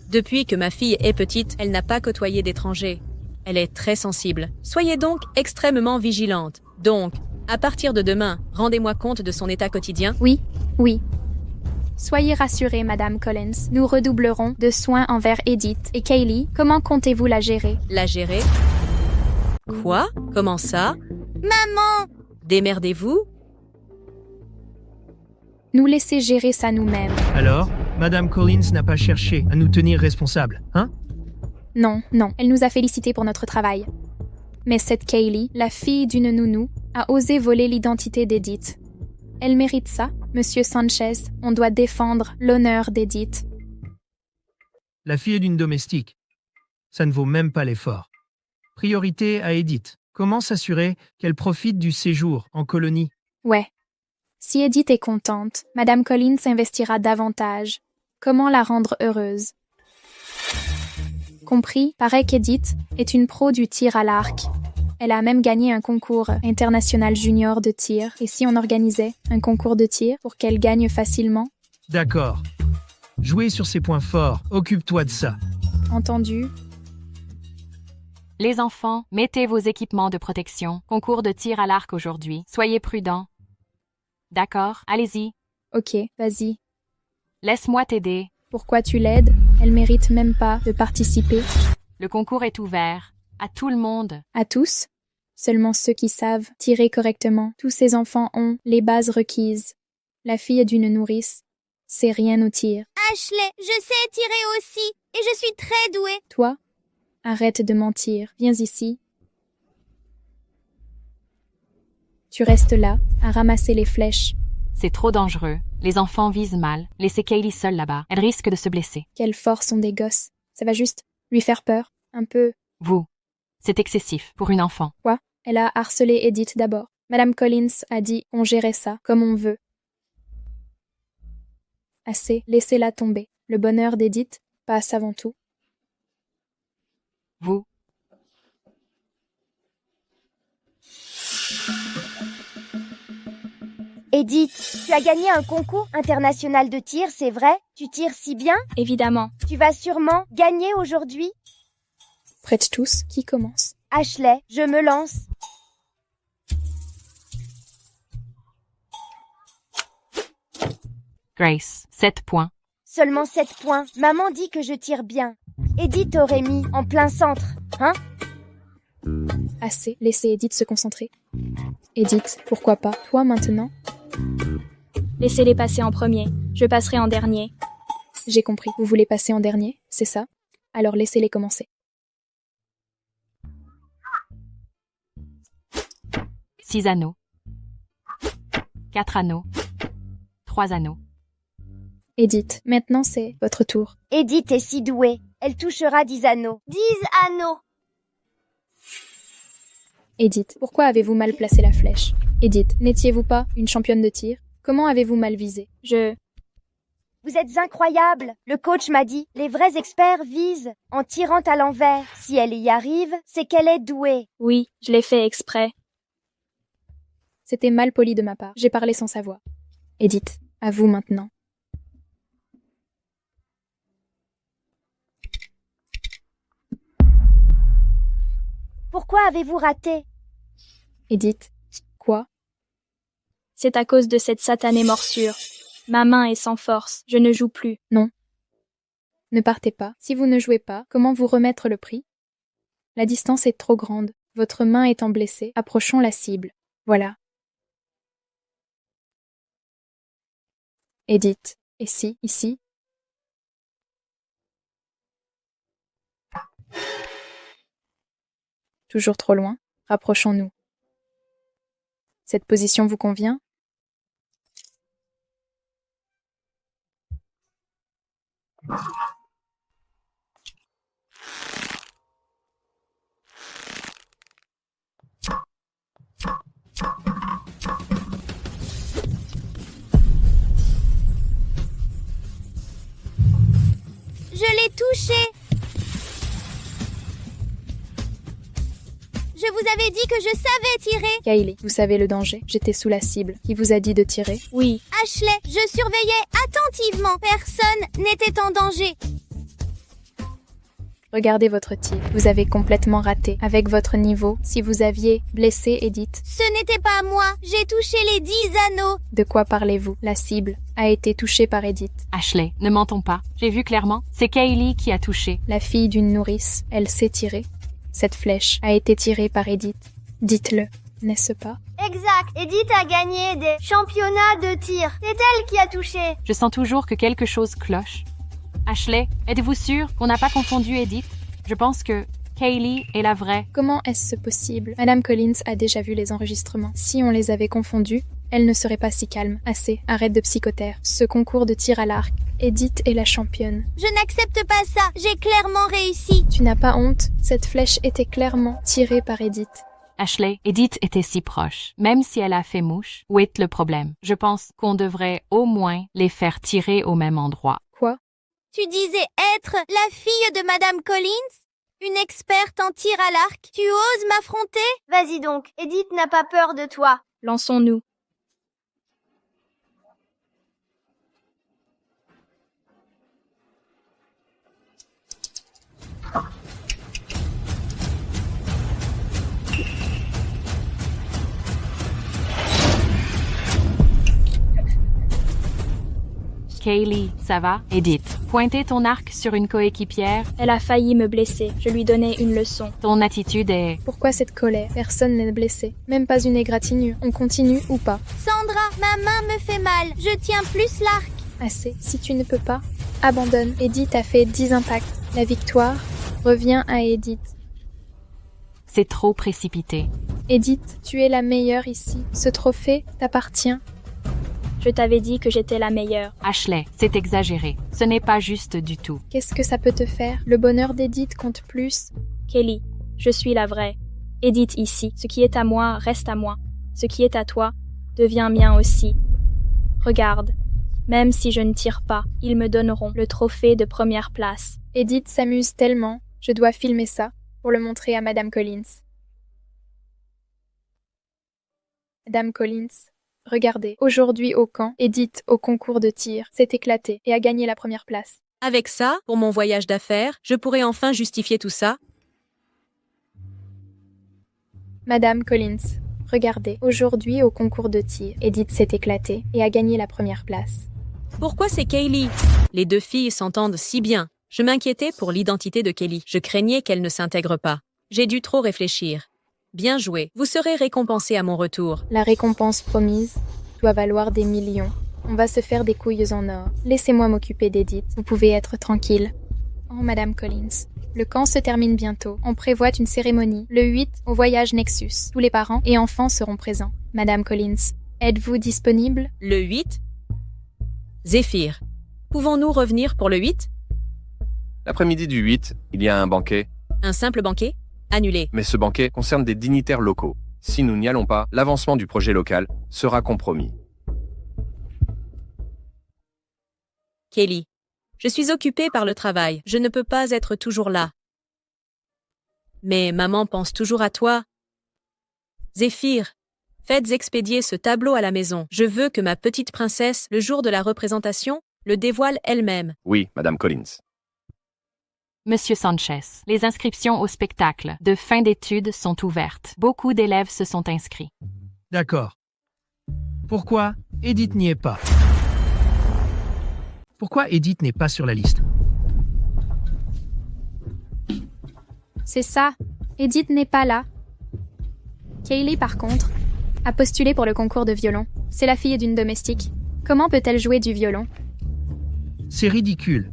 D: depuis que ma fille est petite, elle n'a pas côtoyé d'étrangers. Elle est très sensible. Soyez donc extrêmement vigilante. Donc, à partir de demain, rendez-moi compte de son état quotidien.
B: Oui, oui. Soyez rassurée, Madame Collins. Nous redoublerons de soins envers Edith. Et Kaylee, comment comptez-vous la gérer?
D: La gérer? Quoi? Comment ça?
A: Maman.
D: Démerdez-vous?
B: Nous laisser gérer ça nous-mêmes.
J: Alors, Madame Collins n'a pas cherché à nous tenir responsables, hein?
B: Non, non, elle nous a félicités pour notre travail. Mais cette Kaylee, la fille d'une nounou, a osé voler l'identité d'Edith. Elle mérite ça, Monsieur Sanchez. On doit défendre l'honneur d'Edith.
J: La fille d'une domestique. Ça ne vaut même pas l'effort. Priorité à Edith. Comment s'assurer qu'elle profite du séjour en colonie?
B: Ouais. Si Edith est contente, Madame Collins investira davantage. Comment la rendre heureuse? Compris, paraît qu'Edith est une pro du tir à l'arc. Elle a même gagné un concours international junior de tir. Et si on organisait un concours de tir pour qu'elle gagne facilement?
J: D'accord. Jouer sur ses points forts. Occupe-toi de ça.
B: Entendu?
E: Les enfants, mettez vos équipements de protection. Concours de tir à l'arc aujourd'hui. Soyez prudents. D'accord, allez-y.
B: Ok, vas-y.
E: Laisse-moi t'aider.
B: Pourquoi tu l'aides? Elle mérite même pas de participer.
E: Le concours est ouvert. À tout le monde.
B: À tous? Seulement ceux qui savent tirer correctement. Tous ces enfants ont les bases requises. La fille d'une nourrice sait rien au tir.
A: Ashley, je sais tirer aussi. Et je suis très douée.
B: Toi? Arrête de mentir. Viens ici. Tu restes là, à ramasser les flèches.
E: C'est trop dangereux. Les enfants visent mal. Laissez Kaylee seule là-bas. Elle risque de se blesser.
B: Quelle force ont des gosses. Ça va juste lui faire peur. Un peu.
E: Vous. C'est excessif pour une enfant.
B: Quoi? Elle a harcelé Edith d'abord. Madame Collins a dit qu'on gérait ça comme on veut. Assez, laissez-la tomber. Le bonheur d'Edith passe avant tout.
E: Vous.
F: Edith, tu as gagné un concours international de tir, c'est vrai? Tu tires si bien?
G: Évidemment.
F: Tu vas sûrement gagner aujourd'hui?
B: Prête tous, qui commence?
F: Ashley, je me lance.
E: Grace, 7 points.
F: Seulement 7 points. Maman dit que je tire bien. Edith aurait mis en plein centre, hein?
B: Assez, laissez Edith se concentrer. Edith, pourquoi pas? Toi maintenant?
G: Laissez-les passer en premier. Je passerai en dernier.
B: J'ai compris. Vous voulez passer en dernier, c'est ça? Alors laissez-les commencer.
E: 6 anneaux. 4 anneaux. 3 anneaux.
B: Edith, maintenant c'est votre tour.
F: Edith est si douée. Elle touchera 10 anneaux.
A: 10 anneaux.
B: Edith, pourquoi avez-vous mal placé la flèche? Edith, n'étiez-vous pas une championne de tir? Comment avez-vous mal visé?
F: Vous êtes incroyable. Le coach m'a dit, les vrais experts visent en tirant à l'envers. Si elle y arrive, c'est qu'elle est douée.
G: Oui, je l'ai fait exprès.
B: C'était mal poli de ma part. J'ai parlé sans savoir. Edith, à vous maintenant.
F: Pourquoi avez-vous raté?
B: Edith, quoi?
G: C'est à cause de cette satanée morsure. Ma main est sans force. Je ne joue plus.
B: Non. Ne partez pas. Si vous ne jouez pas, comment vous remettre le prix? La distance est trop grande. Votre main étant blessée, approchons la cible. Voilà. Edith, et si, ici? Toujours trop loin. Rapprochons-nous. Cette position vous convient?
A: Je l'ai touché. Je vous avais dit que je savais tirer.
B: Kylie, vous savez le danger. J'étais sous la cible. Qui vous a dit de tirer?
G: Oui.
A: Ashley, je surveillais attentivement. Personne n'était en danger.
B: Regardez votre tir. Vous avez complètement raté. Avec votre niveau, si vous aviez blessé Edith.
A: Ce n'était pas moi. J'ai touché les 10 anneaux.
B: De quoi parlez-vous? La cible a été touchée par Edith.
E: Ashley, ne mentons pas. J'ai vu clairement. C'est Kaylee qui a touché.
B: La fille d'une nourrice, elle sait tirer. Cette flèche a été tirée par Edith. Dites-le, n'est-ce pas?
A: Exact. Edith a gagné des championnats de tir. C'est elle qui a touché.
E: Je sens toujours que quelque chose cloche. Ashley, êtes-vous sûre qu'on n'a pas confondu Edith? Je pense que Kaylee est la vraie.
B: Comment est-ce possible? Madame Collins a déjà vu les enregistrements. Si on les avait confondus, elle ne serait pas si calme. Assez, arrête de psychotaire. Ce concours de tir à l'arc, Edith est la championne.
A: Je n'accepte pas ça. J'ai clairement réussi.
B: Tu n'as pas honte? Cette flèche était clairement tirée par Edith.
E: Ashley, Edith était si proche. Même si elle a fait mouche, où est le problème? Je pense qu'on devrait au moins les faire tirer au même endroit.
B: Quoi?
A: Tu disais être la fille de Madame Collins? Une experte en tir à l'arc? Tu oses m'affronter? Vas-y donc, Edith n'a pas peur de toi.
G: Lançons-nous.
E: Kaylee, ça va? Edith, pointez ton arc sur une coéquipière.
G: Elle a failli me blesser. Je lui donnais une leçon.
E: Ton attitude est...
B: Pourquoi cette colère? Personne n'est blessé. Même pas une égratignure. On continue ou pas?
A: Sandra, ma main me fait mal. Je tiens plus l'arc.
B: Assez. Si tu ne peux pas, abandonne. Edith a fait 10 impacts. La victoire revient à Edith.
E: C'est trop précipité.
B: Edith, tu es la meilleure ici. Ce trophée t'appartient.
G: Je t'avais dit que j'étais la meilleure.
E: Ashley, c'est exagéré. Ce n'est pas juste du tout.
B: Qu'est-ce que ça peut te faire? Le bonheur d'Edith compte plus.
G: Kelly, je suis la vraie. Edith ici. Ce qui est à moi reste à moi. Ce qui est à toi devient mien aussi. Regarde. Même si je ne tire pas, ils me donneront le trophée de première place.
B: Edith s'amuse tellement. Je dois filmer ça pour le montrer à Madame Collins. Madame Collins, Regardez, aujourd'hui au camp, Edith, au concours de tir, s'est éclatée et a gagné la première place.
D: Avec ça, pour mon voyage d'affaires, je pourrais enfin justifier tout ça.
B: Madame Collins, regardez, aujourd'hui au concours de tir, Edith s'est éclatée et a gagné la première place.
D: Pourquoi c'est Kaylee? Les deux filles s'entendent si bien. Je m'inquiétais pour l'identité de Kelly. Je craignais qu'elle ne s'intègre pas. J'ai dû trop réfléchir. Bien joué. Vous serez récompensé à mon retour.
B: La récompense promise doit valoir des millions. On va se faire des couilles en or. Laissez-moi m'occuper d'Edith. Vous pouvez être tranquille. Oh, Madame Collins. Le camp se termine bientôt. On prévoit une cérémonie, le 8, au voyage Nexus. Tous les parents et enfants seront présents. Madame Collins, êtes-vous disponible?
D: Le 8? Zéphyr, pouvons-nous revenir pour le 8?
I: L'après-midi du 8, il y a un banquet.
D: Un simple banquet? Annulé.
I: Mais ce banquet concerne des dignitaires locaux. Si nous n'y allons pas, l'avancement du projet local sera compromis.
D: Kelly, je suis occupée par le travail. Je ne peux pas être toujours là. Mais maman pense toujours à toi. Zéphyr, faites expédier ce tableau à la maison. Je veux que ma petite princesse, le jour de la représentation, le dévoile elle-même.
I: Oui, Madame Collins.
E: Monsieur Sanchez, les inscriptions au spectacle de fin d'études sont ouvertes. Beaucoup d'élèves se sont inscrits.
J: D'accord. Pourquoi Edith n'y est pas? Pourquoi Edith n'est pas sur la liste?
B: C'est ça. Edith n'est pas là. Kaylee, par contre, a postulé pour le concours de violon. C'est la fille d'une domestique. Comment peut-elle jouer du violon?
J: C'est ridicule.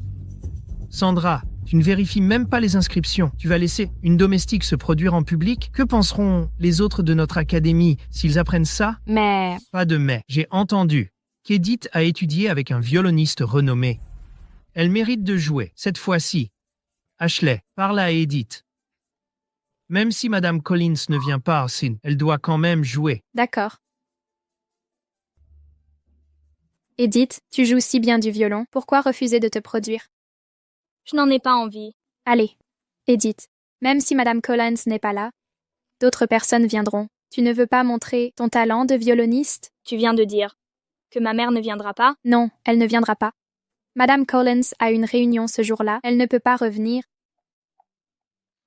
J: Sandra, tu ne vérifies même pas les inscriptions. Tu vas laisser une domestique se produire en public? Que penseront les autres de notre académie s'ils apprennent ça?
E: Mais
J: Pas de mais. J'ai entendu qu'Edith a étudié avec un violoniste renommé. Elle mérite de jouer, cette fois-ci. Ashley, parle à Edith. Même si Madame Collins ne vient pas, elle doit quand même jouer.
B: D'accord. Edith, tu joues si bien du violon. Pourquoi refuser de te produire?
G: Je n'en ai pas envie.
B: Allez, Edith, même si Madame Collins n'est pas là, d'autres personnes viendront. Tu ne veux pas montrer ton talent de violoniste?
G: Tu viens de dire que ma mère ne viendra pas?
B: Non, elle ne viendra pas. Madame Collins a une réunion ce jour-là. Elle ne peut pas revenir.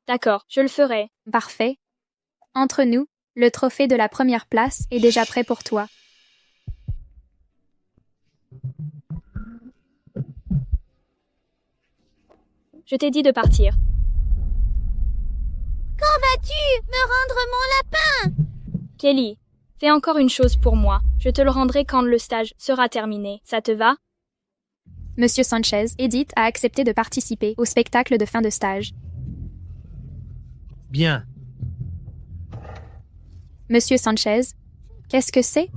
G: D'accord, je le ferai.
B: Parfait. Entre nous, le trophée de la première place est déjà prêt pour toi.
G: Je t'ai dit de partir.
A: Quand vas-tu me rendre mon lapin?
G: Kelly, fais encore une chose pour moi. Je te le rendrai quand le stage sera terminé. Ça te va?
B: Monsieur Sanchez, Edith a accepté de participer au spectacle de fin de stage.
J: Bien.
B: Monsieur Sanchez, qu'est-ce que c'est?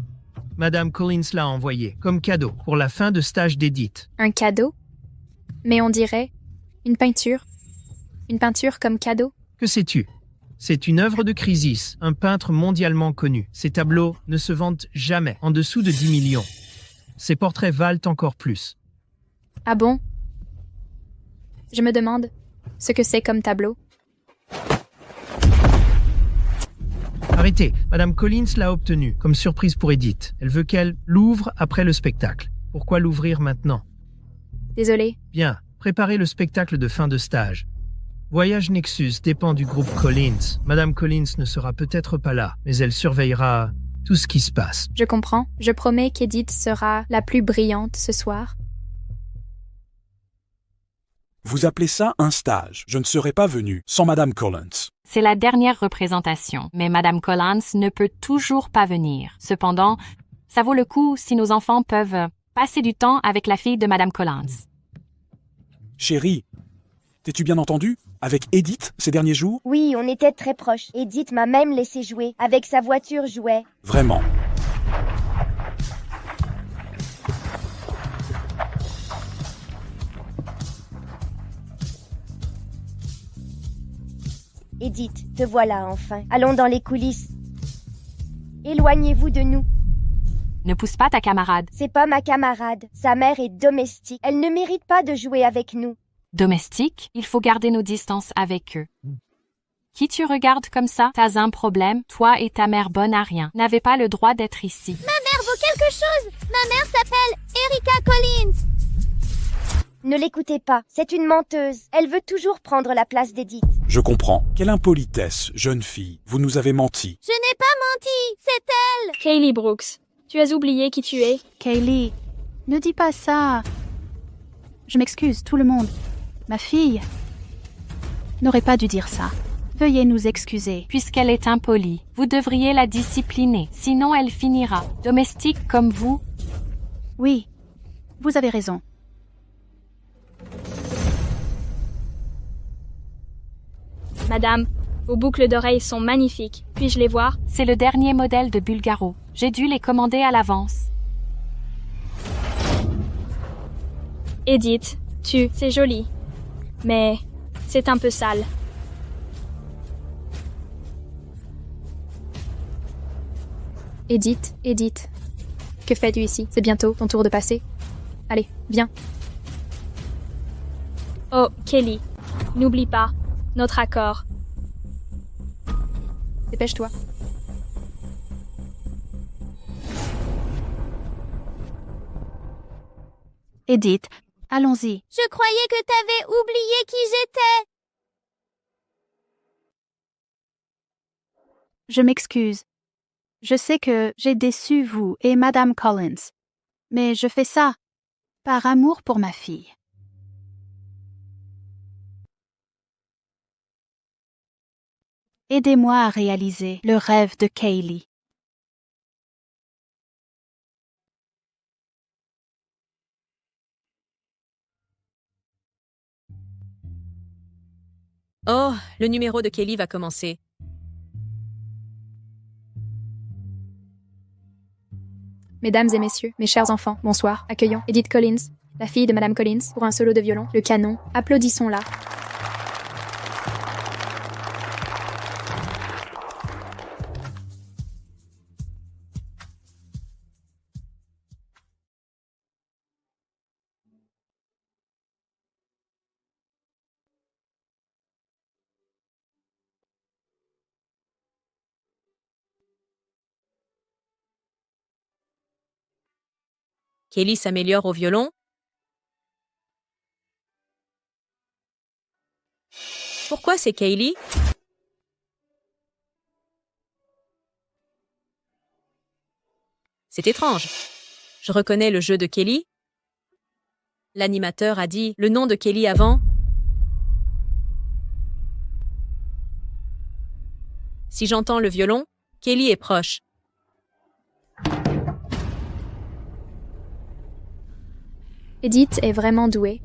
J: Madame Collins l'a envoyé comme cadeau pour la fin de stage d'Edith.
B: Un cadeau? Mais on dirait une peinture. Une peinture comme cadeau?
J: Que sais-tu? C'est une œuvre de Chrysis, un peintre mondialement connu. Ses tableaux ne se vendent jamais en dessous de 10 millions. Ses portraits valent encore plus.
B: Ah bon? Je me demande ce que c'est comme tableau.
J: Arrêtez, Madame Collins l'a obtenu comme surprise pour Edith. Elle veut qu'elle l'ouvre après le spectacle. Pourquoi l'ouvrir maintenant?
B: Désolée.
J: Bien, préparez le spectacle de fin de stage. Voyage Nexus dépend du groupe Collins. Madame Collins ne sera peut-être pas là, mais elle surveillera tout ce qui se passe.
B: Je comprends. Je promets qu'Edith sera la plus brillante ce soir.
H: Vous appelez ça un stage. Je ne serais pas venu sans Madame Collins.
E: c'est la dernière représentation, mais Madame Collins ne peut toujours pas venir. Cependant, ça vaut le coup si nos enfants peuvent passer du temps avec la fille de Madame Collins.
H: Chérie, t'es-tu bien entendu? Avec Edith ces derniers jours?
F: Oui, on était très proches. Edith m'a même laissé jouer. Avec sa voiture jouet.
H: Vraiment.
F: Edith, te voilà enfin. Allons dans les coulisses. Éloignez-vous de nous.
E: Ne pousse pas ta camarade.
F: C'est pas ma camarade. Sa mère est domestique. Elle ne mérite pas de jouer avec nous.
E: Domestique, il faut garder nos distances avec eux. Qui tu regardes comme ça? T'as un problème? Toi et ta mère bonne à rien n'avez pas le droit d'être ici.
A: Ma mère vaut quelque chose. Ma mère s'appelle Erika Collins.
F: Ne l'écoutez pas, c'est une menteuse. Elle veut toujours prendre la place d'Edith.
H: Je comprends. Quelle impolitesse, jeune fille. Vous nous avez menti.
A: Je n'ai pas menti, c'est elle.
G: Kaylee Brooks, tu as oublié qui tu es?
C: Kaylee, ne dis pas ça. Je m'excuse, tout le monde. Ma fille n'aurait pas dû dire ça. Veuillez nous excuser.
E: Puisqu'elle est impolie, vous devriez la discipliner, sinon elle finira. Domestique comme vous.
C: Oui, vous avez raison.
G: Madame, vos boucles d'oreilles sont magnifiques. Puis-je les voir?
E: C'est le dernier modèle de Bulgaro. J'ai dû les commander à l'avance.
G: Edith, c'est joli. Mais c'est un peu sale.
B: Edith, que fais-tu ici? C'est bientôt ton tour de passer. Allez, viens.
G: Oh, Kelly, n'oublie pas notre accord.
B: Dépêche-toi.
C: Edith, allons-y.
A: Je croyais que t'avais oublié qui j'étais.
C: Je m'excuse. Je sais que j'ai déçu vous et Madame Collins, mais je fais ça par amour pour ma fille. Aidez-moi à réaliser le rêve de Kaylee.
D: Oh, le numéro de Kelly va commencer.
B: Mesdames et messieurs, mes chers enfants, bonsoir. Accueillons Edith Collins, la fille de Madame Collins, pour un solo de violon, le canon. Applaudissons-la.
D: Kelly s'améliore au violon. Pourquoi c'est Kaylee? C'est étrange. Je reconnais le jeu de Kelly. L'animateur a dit le nom de Kelly avant. Si j'entends le violon, Kelly est proche.
B: Edith est vraiment douée.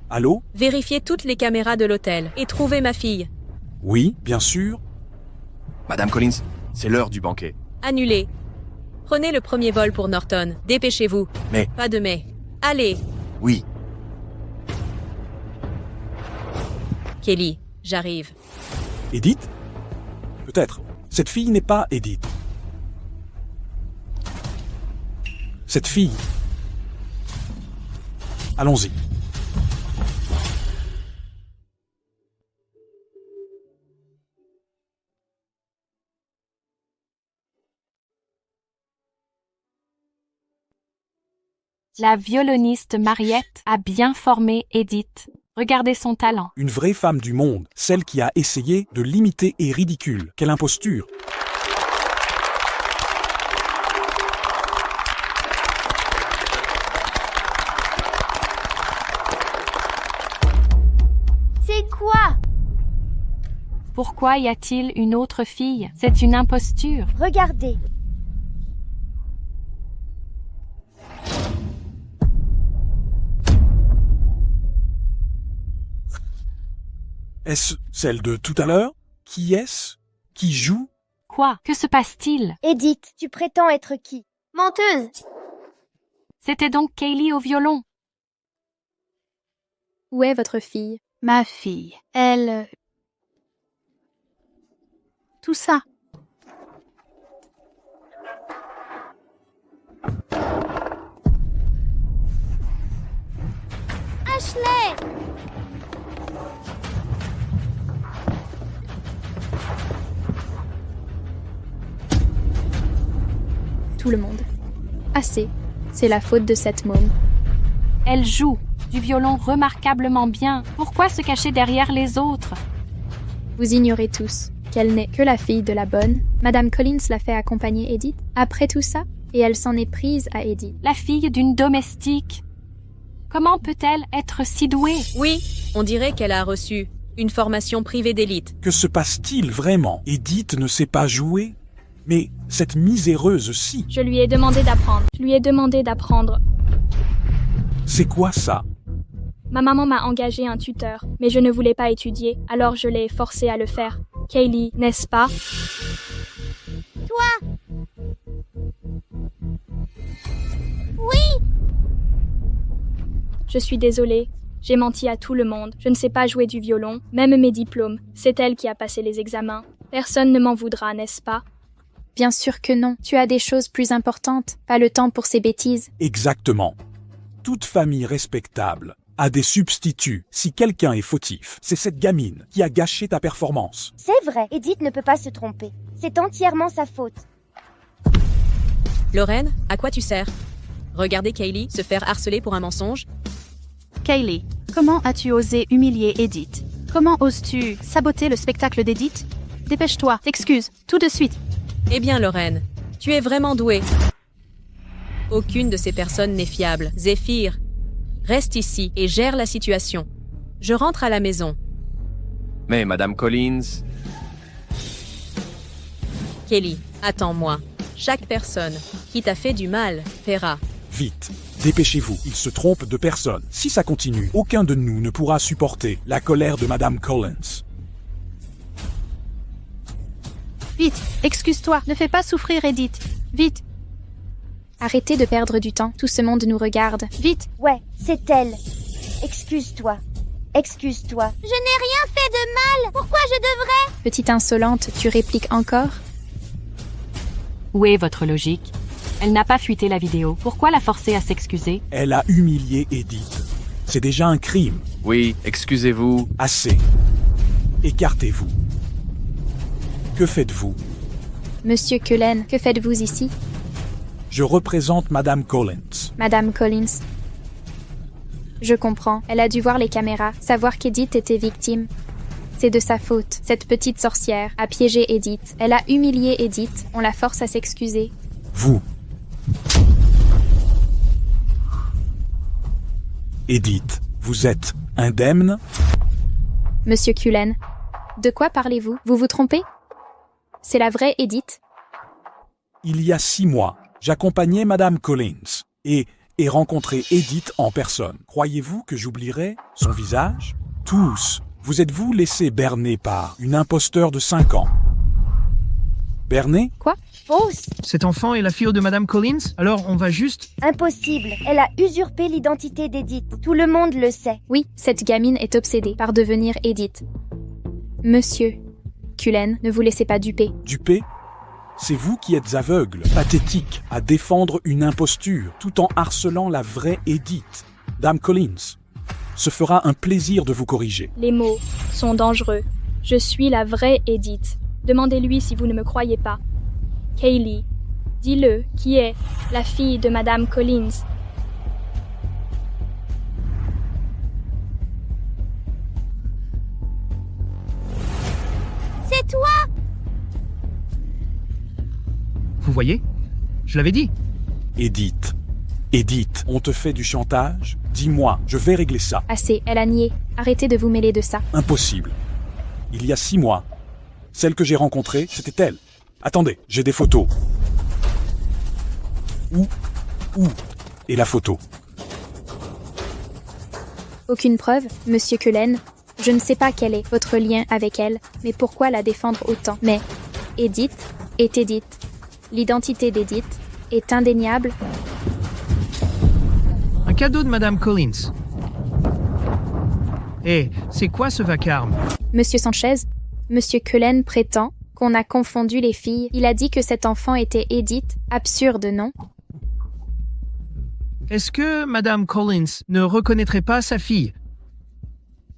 H: Allô?
D: Vérifiez toutes les caméras de l'hôtel et trouvez ma fille.
H: Oui, bien sûr.
I: Madame Collins, c'est l'heure du banquet.
D: Annulé. Prenez le premier vol pour Norton. Dépêchez-vous.
I: Mais...
D: Pas de mais. Allez.
I: Oui.
D: Kelly, j'arrive.
H: Edith? Peut-être. Cette fille n'est pas Edith. Cette fille. Allons-y.
E: La violoniste Mariette a bien formé Edith. Regardez son talent.
H: Une vraie femme du monde, celle qui a essayé de l'imiter est ridicule. Quelle imposture!
A: C'est quoi?
E: Pourquoi y a-t-il une autre fille? C'est une imposture.
F: Regardez.
H: Est-ce celle de tout à l'heure? Qui est-ce? Qui joue?
E: Quoi? Que se passe-t-il?
F: Edith, tu prétends être qui?
A: Menteuse.
E: C'était donc Kaylee au violon.
B: Où est votre fille?
C: Ma fille, elle... Tout ça.
A: Ashley!
B: Tout le monde. Assez. C'est la faute de cette môme.
E: Elle joue du violon remarquablement bien. Pourquoi se cacher derrière les autres?
B: Vous ignorez tous qu'elle n'est que la fille de la bonne. Madame Collins l'a fait accompagner Edith après tout ça, et elle s'en est prise à Edith.
E: La fille d'une domestique. Comment peut-elle être si douée?
D: Oui, on dirait qu'elle a reçu une formation privée d'élite.
H: Que se passe-t-il vraiment? Edith ne sait pas jouer? Mais cette miséreuse si.
G: Je lui ai demandé d'apprendre.
H: C'est quoi ça?
G: Ma maman m'a engagé un tuteur, mais je ne voulais pas étudier, alors je l'ai forcé à le faire. Kaylee, n'est-ce pas?
A: Toi! Oui!
G: Je suis désolée. J'ai menti à tout le monde. Je ne sais pas jouer du violon, même mes diplômes. C'est elle qui a passé les examens. Personne ne m'en voudra, n'est-ce pas?
B: Bien sûr que non. Tu as des choses plus importantes. Pas le temps pour ces bêtises.
H: Exactement. Toute famille respectable a des substituts si quelqu'un est fautif. C'est cette gamine qui a gâché ta performance.
F: C'est vrai, Edith ne peut pas se tromper. C'est entièrement sa faute.
D: Lorraine, à quoi tu sers? Regarder Kaylee se faire harceler pour un mensonge?
C: Kaylee, comment as-tu osé humilier Edith? Comment oses-tu saboter le spectacle d'Edith? Dépêche-toi, t'excuses, tout de suite.
D: Eh bien, Lorraine, tu es vraiment douée. Aucune de ces personnes n'est fiable. Zéphyr, reste ici et gère la situation. Je rentre à la maison.
I: Mais Madame Collins...
D: Kelly, attends-moi. Chaque personne qui t'a fait du mal paiera.
H: Vite, dépêchez-vous, il se trompe de personne. Si ça continue, aucun de nous ne pourra supporter la colère de Madame Collins.
C: Vite, excuse-toi, ne fais pas souffrir Edith. Vite,
B: Arrêtez de perdre du temps. Tout ce monde nous regarde.
C: vite.
F: Ouais, c'est elle. Excuse-toi. Excuse-toi.
A: Je n'ai rien fait de mal. Pourquoi je devrais?
B: Petite insolente, tu répliques encore?
E: Où est votre logique? Elle n'a pas fuité la vidéo. Pourquoi la forcer à s'excuser?
H: Elle a humilié Edith. C'est déjà un crime.
I: Oui, excusez-vous.
H: Assez. Écartez-vous. Que faites-vous?
B: Monsieur Cullen, que faites-vous ici?
H: Je représente Madame Collins.
B: Madame Collins. Je comprends. Elle a dû voir les caméras, savoir qu'Edith était victime. C'est de sa faute. Cette petite sorcière a piégé Edith. Elle a humilié Edith. On la force à s'excuser.
H: Vous. Edith, vous êtes indemne?
B: Monsieur Cullen, de quoi parlez-vous? Vous vous trompez? C'est la vraie Edith?
H: Il y a 6 mois, j'accompagnais Madame Collins et ai rencontré Edith en personne. Croyez-vous que j'oublierai son visage? Tous, vous êtes-vous laissés berner par une imposteur de 5 ans? Berner?
B: Quoi?
F: Fausse.
J: Cet enfant est la fille de Madame Collins? Alors on va juste...
F: Impossible. Elle a usurpé l'identité d'Edith. Tout le monde le sait.
B: Oui, cette gamine est obsédée par devenir Edith. Monsieur Cullen, ne vous laissez pas duper.
H: Duper? C'est vous qui êtes aveugle, pathétique, à défendre une imposture, tout en harcelant la vraie Edith. Dame Collins, ce fera un plaisir de vous corriger.
G: Les mots sont dangereux. Je suis la vraie Edith. Demandez-lui si vous ne me croyez pas. Kaylee, dis-le, qui est la fille de Madame Collins.
A: C'est toi!
J: Vous voyez? Je l'avais dit.
H: Edith, Edith, on te fait du chantage? Dis-moi, je vais régler ça.
B: Assez, elle a nié. Arrêtez de vous mêler de ça.
H: Impossible. Il y a 6 mois, celle que j'ai rencontrée, c'était elle. Attendez, j'ai des photos. Où est la photo?
B: Aucune preuve, Monsieur Cullen. Je ne sais pas quel est votre lien avec elle, mais pourquoi la défendre autant? Mais Edith est Edith. L'identité d'Edith est indéniable.
J: Un cadeau de Madame Collins. Eh, c'est quoi ce vacarme?
B: Monsieur Sanchez, Monsieur Cullen prétend qu'on a confondu les filles. Il a dit que cet enfant était Edith. Absurde, non?
J: est-ce que Madame Collins ne reconnaîtrait pas sa fille?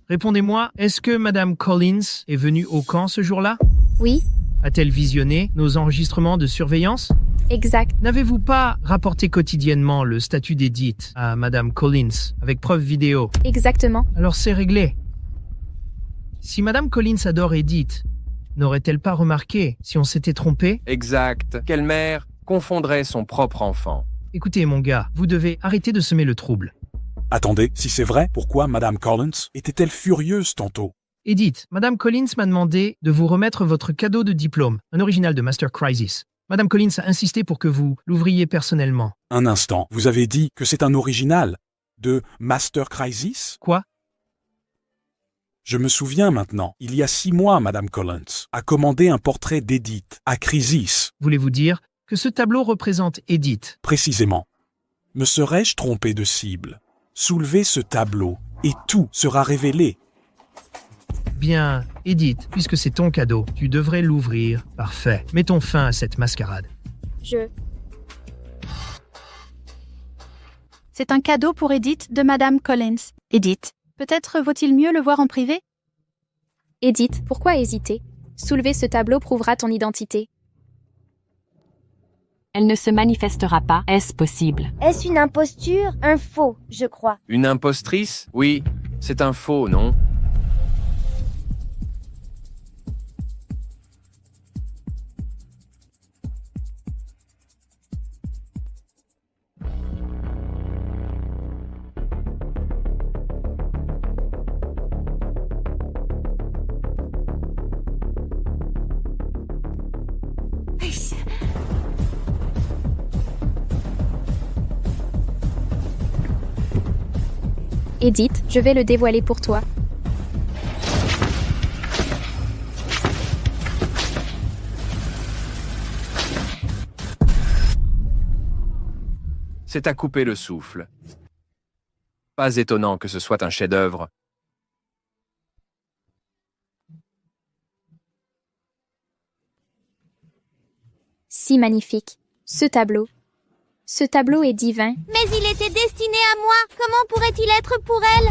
J: Répondez-moi, est-ce que Madame Collins est venue au camp ce jour-là?
B: Oui,
J: A-t-elle visionné nos enregistrements de surveillance?
B: exact.
J: N'avez-vous pas rapporté quotidiennement le statut d'Edith à Madame Collins avec preuve vidéo?
B: Exactement.
J: Alors c'est réglé. Si Madame Collins adore Edith, n'aurait-elle pas remarqué si on s'était trompé?
I: Exact. Quelle mère confondrait son propre enfant?
J: Écoutez mon gars, vous devez arrêter de semer le trouble.
H: Attendez, si c'est vrai, pourquoi Madame Collins était-elle furieuse tantôt?
J: Edith, Madame Collins m'a demandé de vous remettre votre cadeau de diplôme, un original de Master Crisis. Madame Collins a insisté pour que vous l'ouvriez personnellement.
H: Un instant, vous avez dit que c'est un original de Master Crisis?
J: Quoi?
H: Je me souviens maintenant, il y a 6 mois, Madame Collins a commandé un portrait d'Edith à Crisis,
J: Voulez-vous dire que ce tableau représente Edith?
H: précisément. Me serais-je trompé de cible? Soulevez ce tableau et tout sera révélé.
J: Bien, Edith, puisque c'est ton cadeau, tu devrais l'ouvrir. Parfait. Mettons fin à cette mascarade.
C: C'est un cadeau pour Edith de Madame Collins. Edith, peut-être vaut-il mieux le voir en privé?
B: Edith, pourquoi hésiter? Soulever ce tableau prouvera ton identité.
E: Elle ne se manifestera pas. Est-ce possible?
F: Est-ce une imposture? Un faux, je crois.
I: Une impostrice? Oui, c'est un faux, non?
B: Edith, je vais le dévoiler pour toi.
I: C'est à couper le souffle. Pas étonnant que ce soit un chef-d'œuvre.
B: Si magnifique. Ce tableau est divin.
A: Mais il était destiné à moi. Comment pourrait-il être pour elle?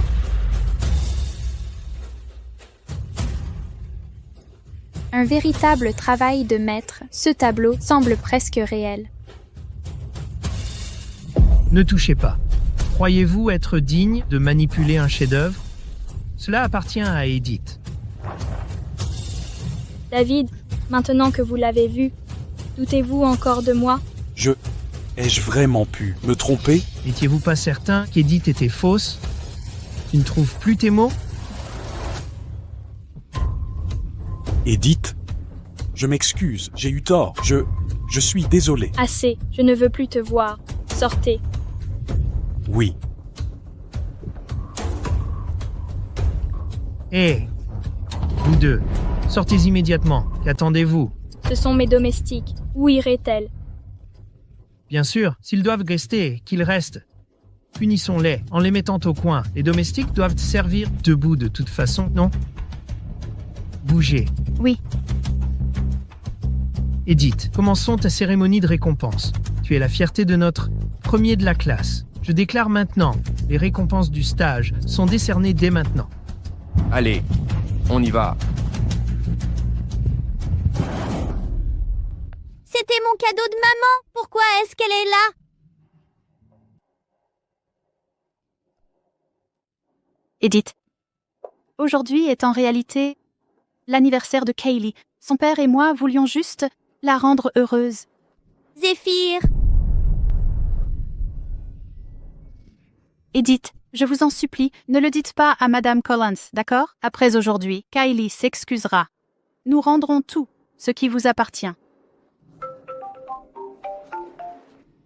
B: Un véritable travail de maître. Ce tableau semble presque réel.
J: Ne touchez pas. Croyez-vous être digne de manipuler un chef-d'œuvre? Cela appartient à Edith.
G: David, maintenant que vous l'avez vu, doutez-vous encore de moi?
H: Ai-je vraiment pu me tromper?
J: N'étiez-vous pas certain qu'Edith était fausse? Tu ne trouves plus tes mots?
H: Edith? Je m'excuse, j'ai eu tort. Je suis désolé.
G: Assez, je ne veux plus te voir. Sortez.
H: Oui.
J: Hé, vous deux, sortez immédiatement. Qu'attendez-vous?
G: Ce sont mes domestiques. Où iraient-elles?
J: Bien sûr, s'ils doivent rester, qu'ils restent. Punissons-les en les mettant au coin. Les domestiques doivent servir debout de toute façon, non? Bougez.
C: Oui.
J: Edith, commençons ta cérémonie de récompense. Tu es la fierté de notre premier de la classe. Je déclare maintenant, les récompenses du stage sont décernées dès maintenant.
I: Allez, on y va.
A: C'était mon cadeau de maman. Pourquoi est-ce qu'elle est là?
C: Edith, aujourd'hui est en réalité l'anniversaire de Kaylee. Son père et moi voulions juste la rendre heureuse.
A: Zéphyr.
C: Edith, je vous en supplie, ne le dites pas à Madame Collins, d'accord? Après aujourd'hui, Kaylee s'excusera. Nous rendrons tout ce qui vous appartient.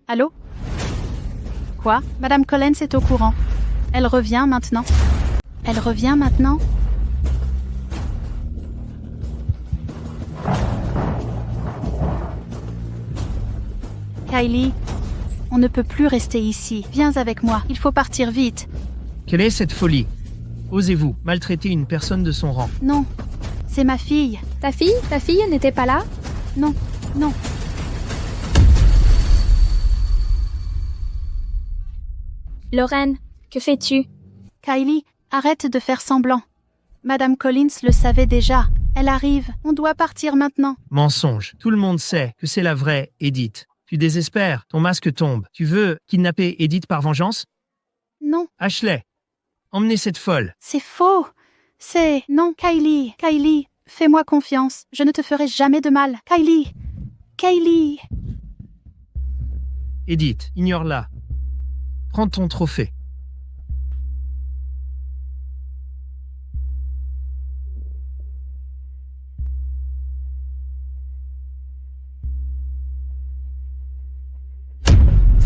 C: Allô? Quoi? Madame Collins est au courant. Elle revient maintenant? Elle revient maintenant? Kaylee, on ne peut plus rester ici. Viens avec moi, il faut partir vite.
J: Quelle est cette folie? Osez-vous maltraiter une personne de son rang?
C: Non, c'est ma fille.
B: Ta fille n'était pas là?
C: Non, non.
G: Lorraine, que fais-tu?
C: Kylie, arrête de faire semblant. Madame Collins le savait déjà. Elle arrive. On doit partir maintenant.
J: Mensonge. Tout le monde sait que c'est la vraie Edith. Tu désespères. Ton masque tombe. Tu veux kidnapper Edith par vengeance?
C: Non,
J: Ashley, emmenez cette folle.
C: c'est faux. Non, Kylie. Kylie, fais-moi confiance. Je ne te ferai jamais de mal. Kylie. Kylie.
J: Edith, ignore-la. Prends ton trophée.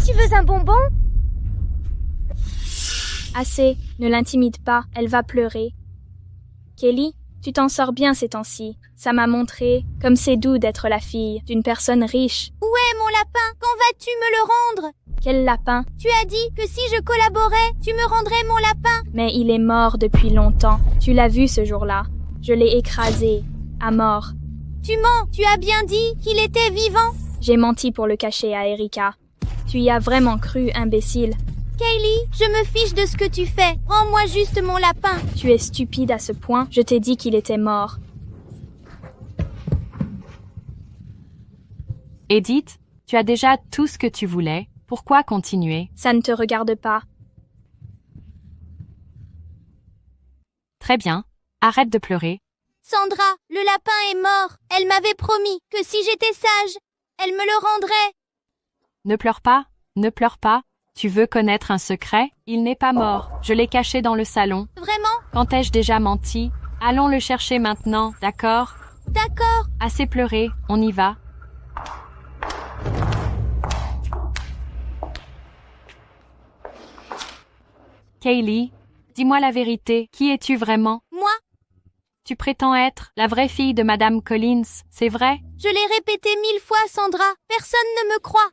F: Tu veux un bonbon?
G: Assez, ne l'intimide pas, elle va pleurer. Kelly, tu t'en sors bien ces temps-ci. Ça m'a montré comme c'est doux d'être la fille d'une personne riche.
A: Où est mon lapin? Quand vas-tu me le rendre?
G: Quel lapin?
A: Tu as dit que si je collaborais, tu me rendrais mon lapin.
G: Mais il est mort depuis longtemps. Tu l'as vu ce jour-là. Je l'ai écrasé, à mort.
A: Tu mens, tu as bien dit qu'il était vivant.
G: J'ai menti pour le cacher à Erika. Tu y as vraiment cru, imbécile.
A: Kaylee, je me fiche de ce que tu fais. Rends-moi juste mon lapin.
G: Tu es stupide à ce point. Je t'ai dit qu'il était mort.
E: Edith, tu as déjà tout ce que tu voulais. Pourquoi continuer?
G: Ça ne te regarde pas.
E: Très bien. Arrête de pleurer.
A: Sandra, le lapin est mort. Elle m'avait promis que si j'étais sage, elle me le rendrait.
E: Ne pleure pas, ne pleure pas. Tu veux connaître un secret? Il n'est pas mort. Je l'ai caché dans le salon.
A: Vraiment?
E: Quand ai-je déjà menti? Allons le chercher maintenant, d'accord?
A: D'accord.
E: Assez pleuré, on y va. Kaylee, dis-moi la vérité. Qui es-tu vraiment?
A: Moi?
E: Tu prétends être la vraie fille de Madame Collins, c'est vrai?
A: Je l'ai répété 1000 fois, Sandra. Personne ne me croit.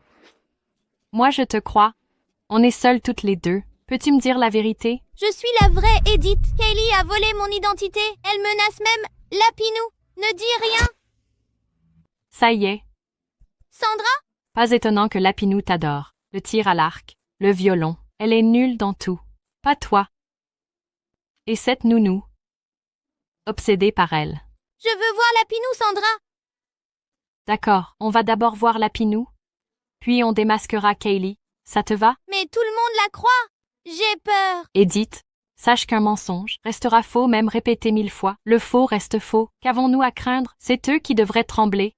E: Moi, je te crois. On est seules toutes les deux. Peux-tu me dire la vérité?
A: Je suis la vraie Edith. Kaylee a volé mon identité. Elle menace même Lapinou. Ne dis rien.
E: Ça y est.
A: Sandra?
E: Pas étonnant que Lapinou t'adore. Le tir à l'arc, le violon. Elle est nulle dans tout. Pas toi. Et cette nounou. Obsédée par elle.
A: Je veux voir Lapinou, Sandra.
E: D'accord, on va d'abord voir Lapinou. Puis on démasquera Kaylee. Ça te va?
A: Mais tout le monde la croit. J'ai peur.
E: Edith, sache qu'un mensonge restera faux même répété 1000 fois. Le faux reste faux. Qu'avons-nous à craindre? C'est eux qui devraient trembler.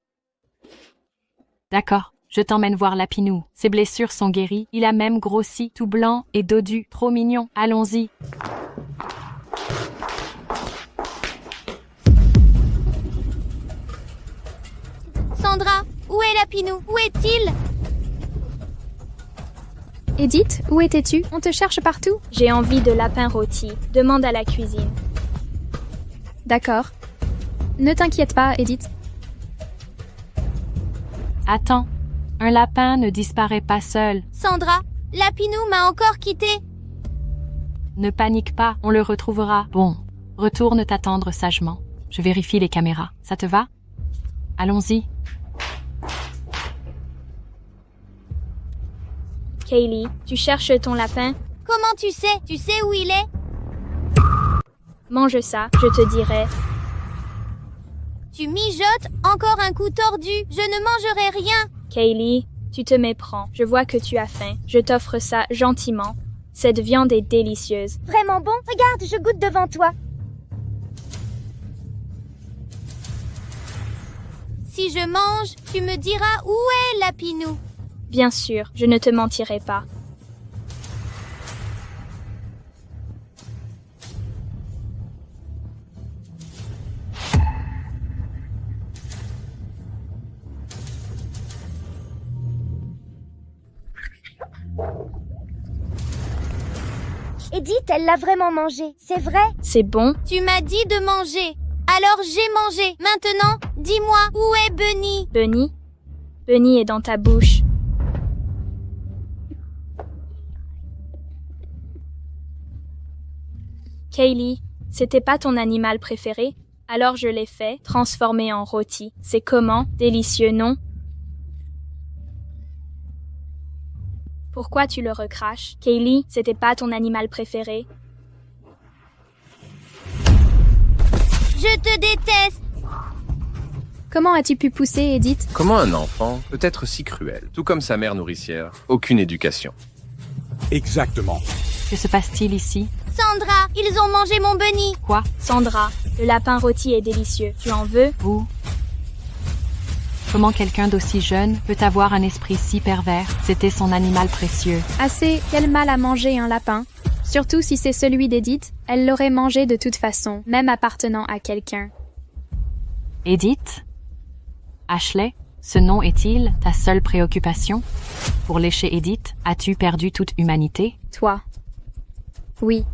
E: D'accord, je t'emmène voir Lapinou. Ses blessures sont guéries. Il a même grossi, tout blanc et dodu. Trop mignon. Allons-y.
A: Sandra, où est Lapinou? Où est-il?
B: Edith, où étais-tu? On te cherche partout.
G: J'ai envie de lapin rôti. Demande à la cuisine.
B: D'accord. Ne t'inquiète pas, Edith.
E: Attends, un lapin ne disparaît pas seul.
A: Sandra, Lapinou m'a encore quitté.
E: Ne panique pas, on le retrouvera. Bon, retourne t'attendre sagement. Je vérifie les caméras. Ça te va? Allons-y.
G: Kaylee, tu cherches ton lapin?
A: Comment tu sais? Tu sais où il est?
G: Mange ça, je te dirai.
A: Tu mijotes? Encore un coup tordu. Je ne mangerai rien.
G: Kaylee, tu te méprends. Je vois que tu as faim. Je t'offre ça gentiment. Cette viande est délicieuse.
F: Vraiment bon? Regarde, je goûte devant toi.
A: Si je mange, tu me diras où est Lapinou.
G: Bien sûr, je ne te mentirai pas.
F: Edith, elle l'a vraiment mangé, c'est vrai?
G: C'est bon?
A: Tu m'as dit de manger. Alors j'ai mangé. Maintenant, dis-moi, où est Bunny?
G: Bunny? Bunny est dans ta bouche. Kaylee, c'était pas ton animal préféré? Alors je l'ai fait, transformé en rôti. C'est comment? Délicieux, non? Pourquoi tu le recraches? Kaylee, c'était pas ton animal préféré.
A: Je te déteste.
B: Comment as-tu pu pousser, Edith?
I: Comment un enfant peut être si cruel? Tout comme sa mère nourricière, aucune éducation.
H: Exactement.
E: Que se passe-t-il ici?
A: Sandra, ils ont mangé mon bunny.
E: Quoi?
G: Sandra, le lapin rôti est délicieux. Tu en veux?
E: Vous? Comment quelqu'un d'aussi jeune peut avoir un esprit si pervers? C'était son animal précieux.
B: Assez, quel mal à manger un lapin. Surtout si c'est celui d'Edith, elle l'aurait mangé de toute façon, même appartenant à quelqu'un.
E: Edith? Ashley? Ce nom est-il ta seule préoccupation? Pour lécher Edith, as-tu perdu toute humanité?
B: Toi. Oui.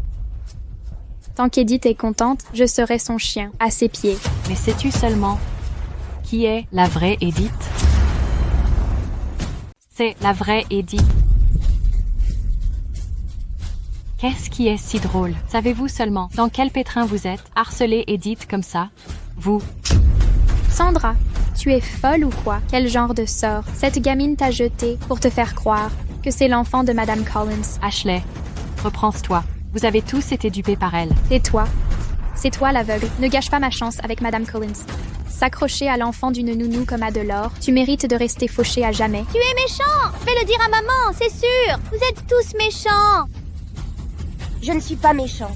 B: Tant qu'Edith est contente, je serai son chien, à ses pieds.
E: Mais sais-tu seulement qui est la vraie Edith? C'est la vraie Edith. Qu'est-ce qui est si drôle? Savez-vous seulement dans quel pétrin vous êtes? Harceler Edith comme ça? Vous?
B: Sandra, tu es folle ou quoi? Quel genre de sort cette gamine t'a jeté pour te faire croire que c'est l'enfant de Madame Collins?
E: Ashley, reprends-toi. Vous avez tous été dupés par elle.
B: Tais-toi. C'est toi l'aveugle. Ne gâche pas ma chance avec Madame Collins. S'accrocher à l'enfant d'une nounou comme à de l'or, tu mérites de rester fauché à jamais.
A: Tu es méchant. Je vais le dire à maman, c'est sûr. Vous êtes tous méchants.
F: Je ne suis pas méchant.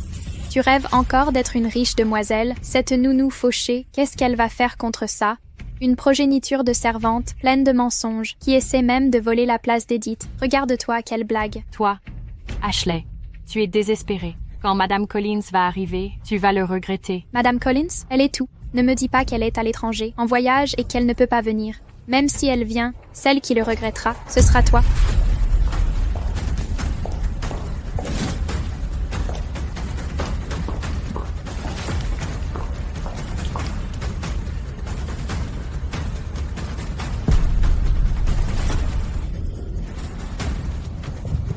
B: Tu rêves encore d'être une riche demoiselle, cette nounou fauchée, qu'est-ce qu'elle va faire contre ça? Une progéniture de servante, pleine de mensonges, qui essaie même de voler la place d'Edith. Regarde-toi, quelle blague.
E: Toi, Ashley, tu es désespérée. Quand Madame Collins va arriver, tu vas le regretter.
B: Madame Collins, elle est tout. Ne me dis pas qu'elle est à l'étranger, en voyage et qu'elle ne peut pas venir. Même si elle vient, celle qui le regrettera, ce sera toi.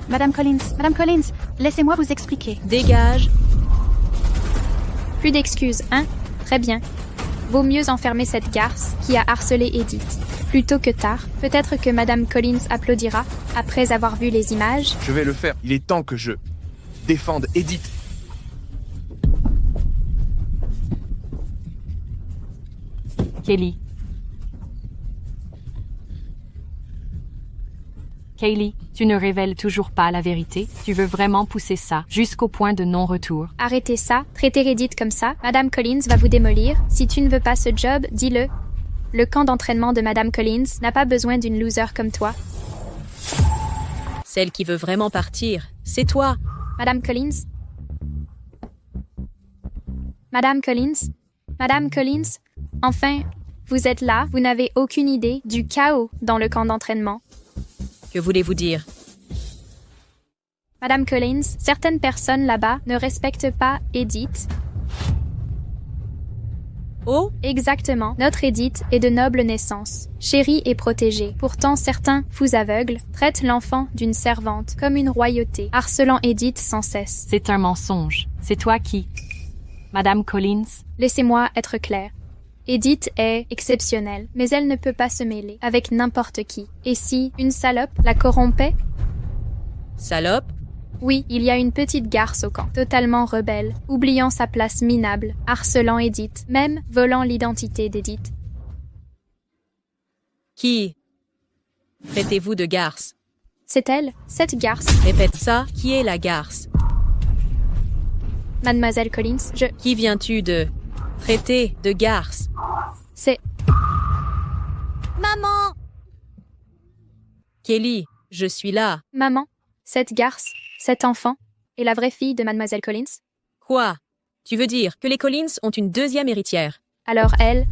C: Madame Collins, laissez-moi vous expliquer.
D: Dégage.
B: Plus d'excuses, hein? Très bien. Vaut mieux enfermer cette garce qui a harcelé Edith. Plus tôt que tard, peut-être que Madame Collins applaudira après avoir vu les images.
I: Je vais le faire. Il est temps que je défende Edith.
E: Kelly. Kaylee, tu ne révèles toujours pas la vérité? Tu veux vraiment pousser ça jusqu'au point de non-retour?
B: Arrêtez ça, traitez Edith comme ça. Madame Collins va vous démolir. Si tu ne veux pas ce job, dis-le. Le camp d'entraînement de Madame Collins n'a pas besoin d'une loser comme toi.
D: Celle qui veut vraiment partir, c'est toi.
B: Madame Collins? Madame Collins? Madame Collins? Enfin, vous êtes là, vous n'avez aucune idée du chaos dans le camp d'entraînement.
D: Que voulez-vous dire?
B: Madame Collins, certaines personnes là-bas ne respectent pas Edith.
D: Oh?
B: Exactement. Notre Edith est de noble naissance, chérie et protégée. Pourtant, certains fous aveugles traitent l'enfant d'une servante comme une royauté, harcelant Edith sans cesse.
E: C'est un mensonge. C'est toi qui... Madame Collins?
B: Laissez-moi être claire. Edith est exceptionnelle, mais elle ne peut pas se mêler avec n'importe qui. Et si une salope la corrompait?
D: Salope?
B: Oui, il y a une petite garce au camp, totalement rebelle, oubliant sa place minable, harcelant Edith, même volant l'identité d'Edith.
D: Qui? Traitez-vous de garce.
B: C'est elle, cette garce.
D: Répète ça, qui est la garce?
B: Mademoiselle Collins,
D: Qui viens-tu de traiter de garce?
B: C'est...
A: Maman!
D: Kelly, je suis là.
B: Maman, cette garce, cet enfant, est la vraie fille de Mademoiselle Collins?
D: Quoi? Tu veux dire que les Collins ont une deuxième héritière?
B: Alors elle...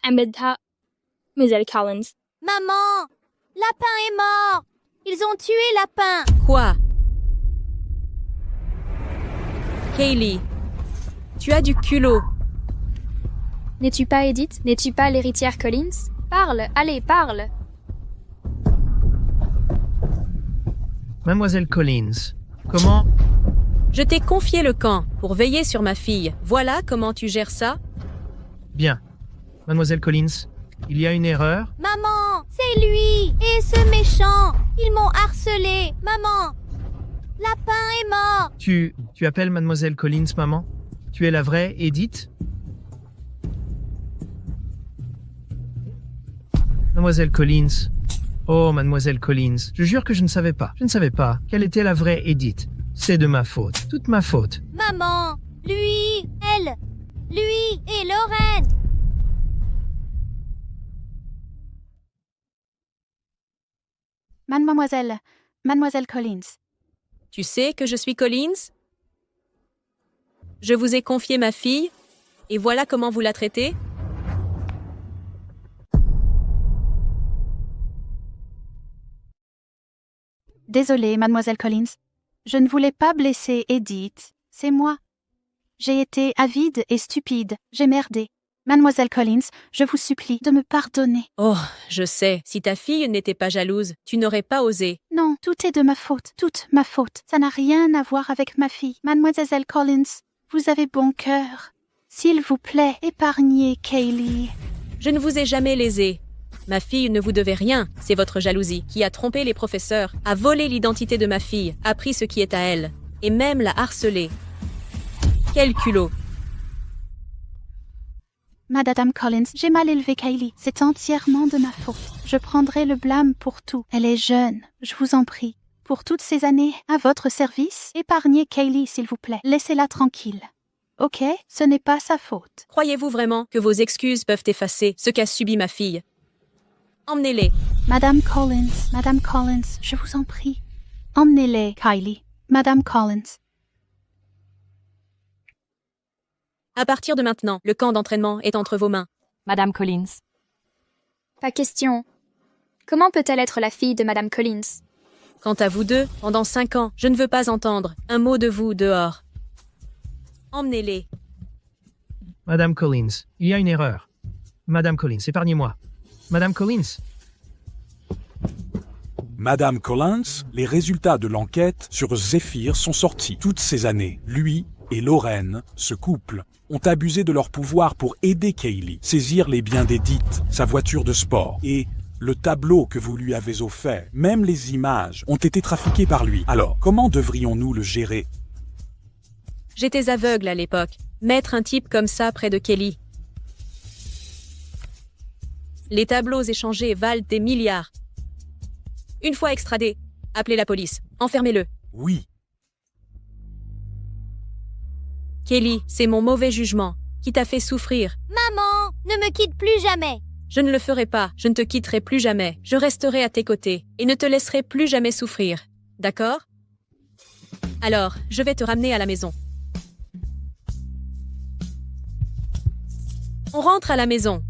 G: Mademoiselle Collins.
A: Maman! Lapin est mort! Ils ont tué Lapin!
D: Quoi? Kaylee, tu as du culot.
B: N'es-tu pas Edith? N'es-tu pas l'héritière Collins? Parle, allez, parle!
J: Mademoiselle Collins, comment...
D: Je t'ai confié le camp pour veiller sur ma fille. Voilà comment tu gères ça?
J: Bien. Mademoiselle Collins, il y a une erreur.
A: Maman, c'est lui et ce méchant. Ils m'ont harcelé. Maman, Lapin est mort.
J: Tu appelles Mademoiselle Collins, maman? Tu es la vraie Edith? Mademoiselle Collins. Oh, Mademoiselle Collins, je jure que je ne savais pas. Je ne savais pas quelle était la vraie Edith. C'est de ma faute. Toute ma faute.
A: Maman, lui, elle, lui et Lorraine.
C: Mademoiselle Collins.
D: Tu sais que je suis Collins? Je vous ai confié ma fille, et voilà comment vous la traitez?
C: Désolée, Mademoiselle Collins. Je ne voulais pas blesser Edith. C'est moi. J'ai été avide et stupide. J'ai merdé. Mademoiselle Collins, je vous supplie de me pardonner.
D: Oh, je sais, si ta fille n'était pas jalouse, tu n'aurais pas osé.
C: Non, tout est de ma faute. Toute ma faute. Ça n'a rien à voir avec ma fille. Mademoiselle Collins, vous avez bon cœur. S'il vous plaît, épargnez Kaylee.
D: Je ne vous ai jamais lésé. Ma fille ne vous devait rien, c'est votre jalousie qui a trompé les professeurs, a volé l'identité de ma fille, a pris ce qui est à elle, et même l'a harcelée. Quel culot!
C: Madame Collins, j'ai mal élevé Kaylee. C'est entièrement de ma faute. Je prendrai le blâme pour tout. Elle est jeune, je vous en prie. Pour toutes ces années, à votre service, épargnez Kaylee, s'il vous plaît. Laissez-la tranquille. Ok, ce n'est pas sa faute.
D: Croyez-vous vraiment que vos excuses peuvent effacer ce qu'a subi ma fille? Emmenez-les.
C: Madame Collins, je vous en prie. Emmenez-les, Kylie. Madame Collins.
D: À partir de maintenant, le camp d'entraînement est entre vos mains.
E: Madame Collins.
B: Pas question. Comment peut-elle être la fille de Madame Collins?
D: Quant à vous deux, pendant 5 ans, je ne veux pas entendre un mot de vous dehors. Emmenez-les.
J: Madame Collins, il y a une erreur. Madame Collins, épargnez-moi. Madame Collins.
H: Madame Collins, les résultats de l'enquête sur Zéphyr sont sortis. Toutes ces années, lui et Lorraine, ce couple, ont abusé de leur pouvoir pour aider Kaylee, saisir les biens d'Edith, sa voiture de sport et le tableau que vous lui avez offert. Même les images ont été trafiquées par lui. Alors, comment devrions-nous le gérer?
D: J'étais aveugle à l'époque. Mettre un type comme ça près de Kelly. Les tableaux échangés valent des milliards. Une fois extradé, appelez la police. Enfermez-le.
H: Oui.
D: Kelly, c'est mon mauvais jugement qui t'a fait souffrir.
A: Maman, ne me quitte plus jamais.
D: Je ne le ferai pas. Je ne te quitterai plus jamais. Je resterai à tes côtés et ne te laisserai plus jamais souffrir. D'accord? Alors, je vais te ramener à la maison. On rentre à la maison.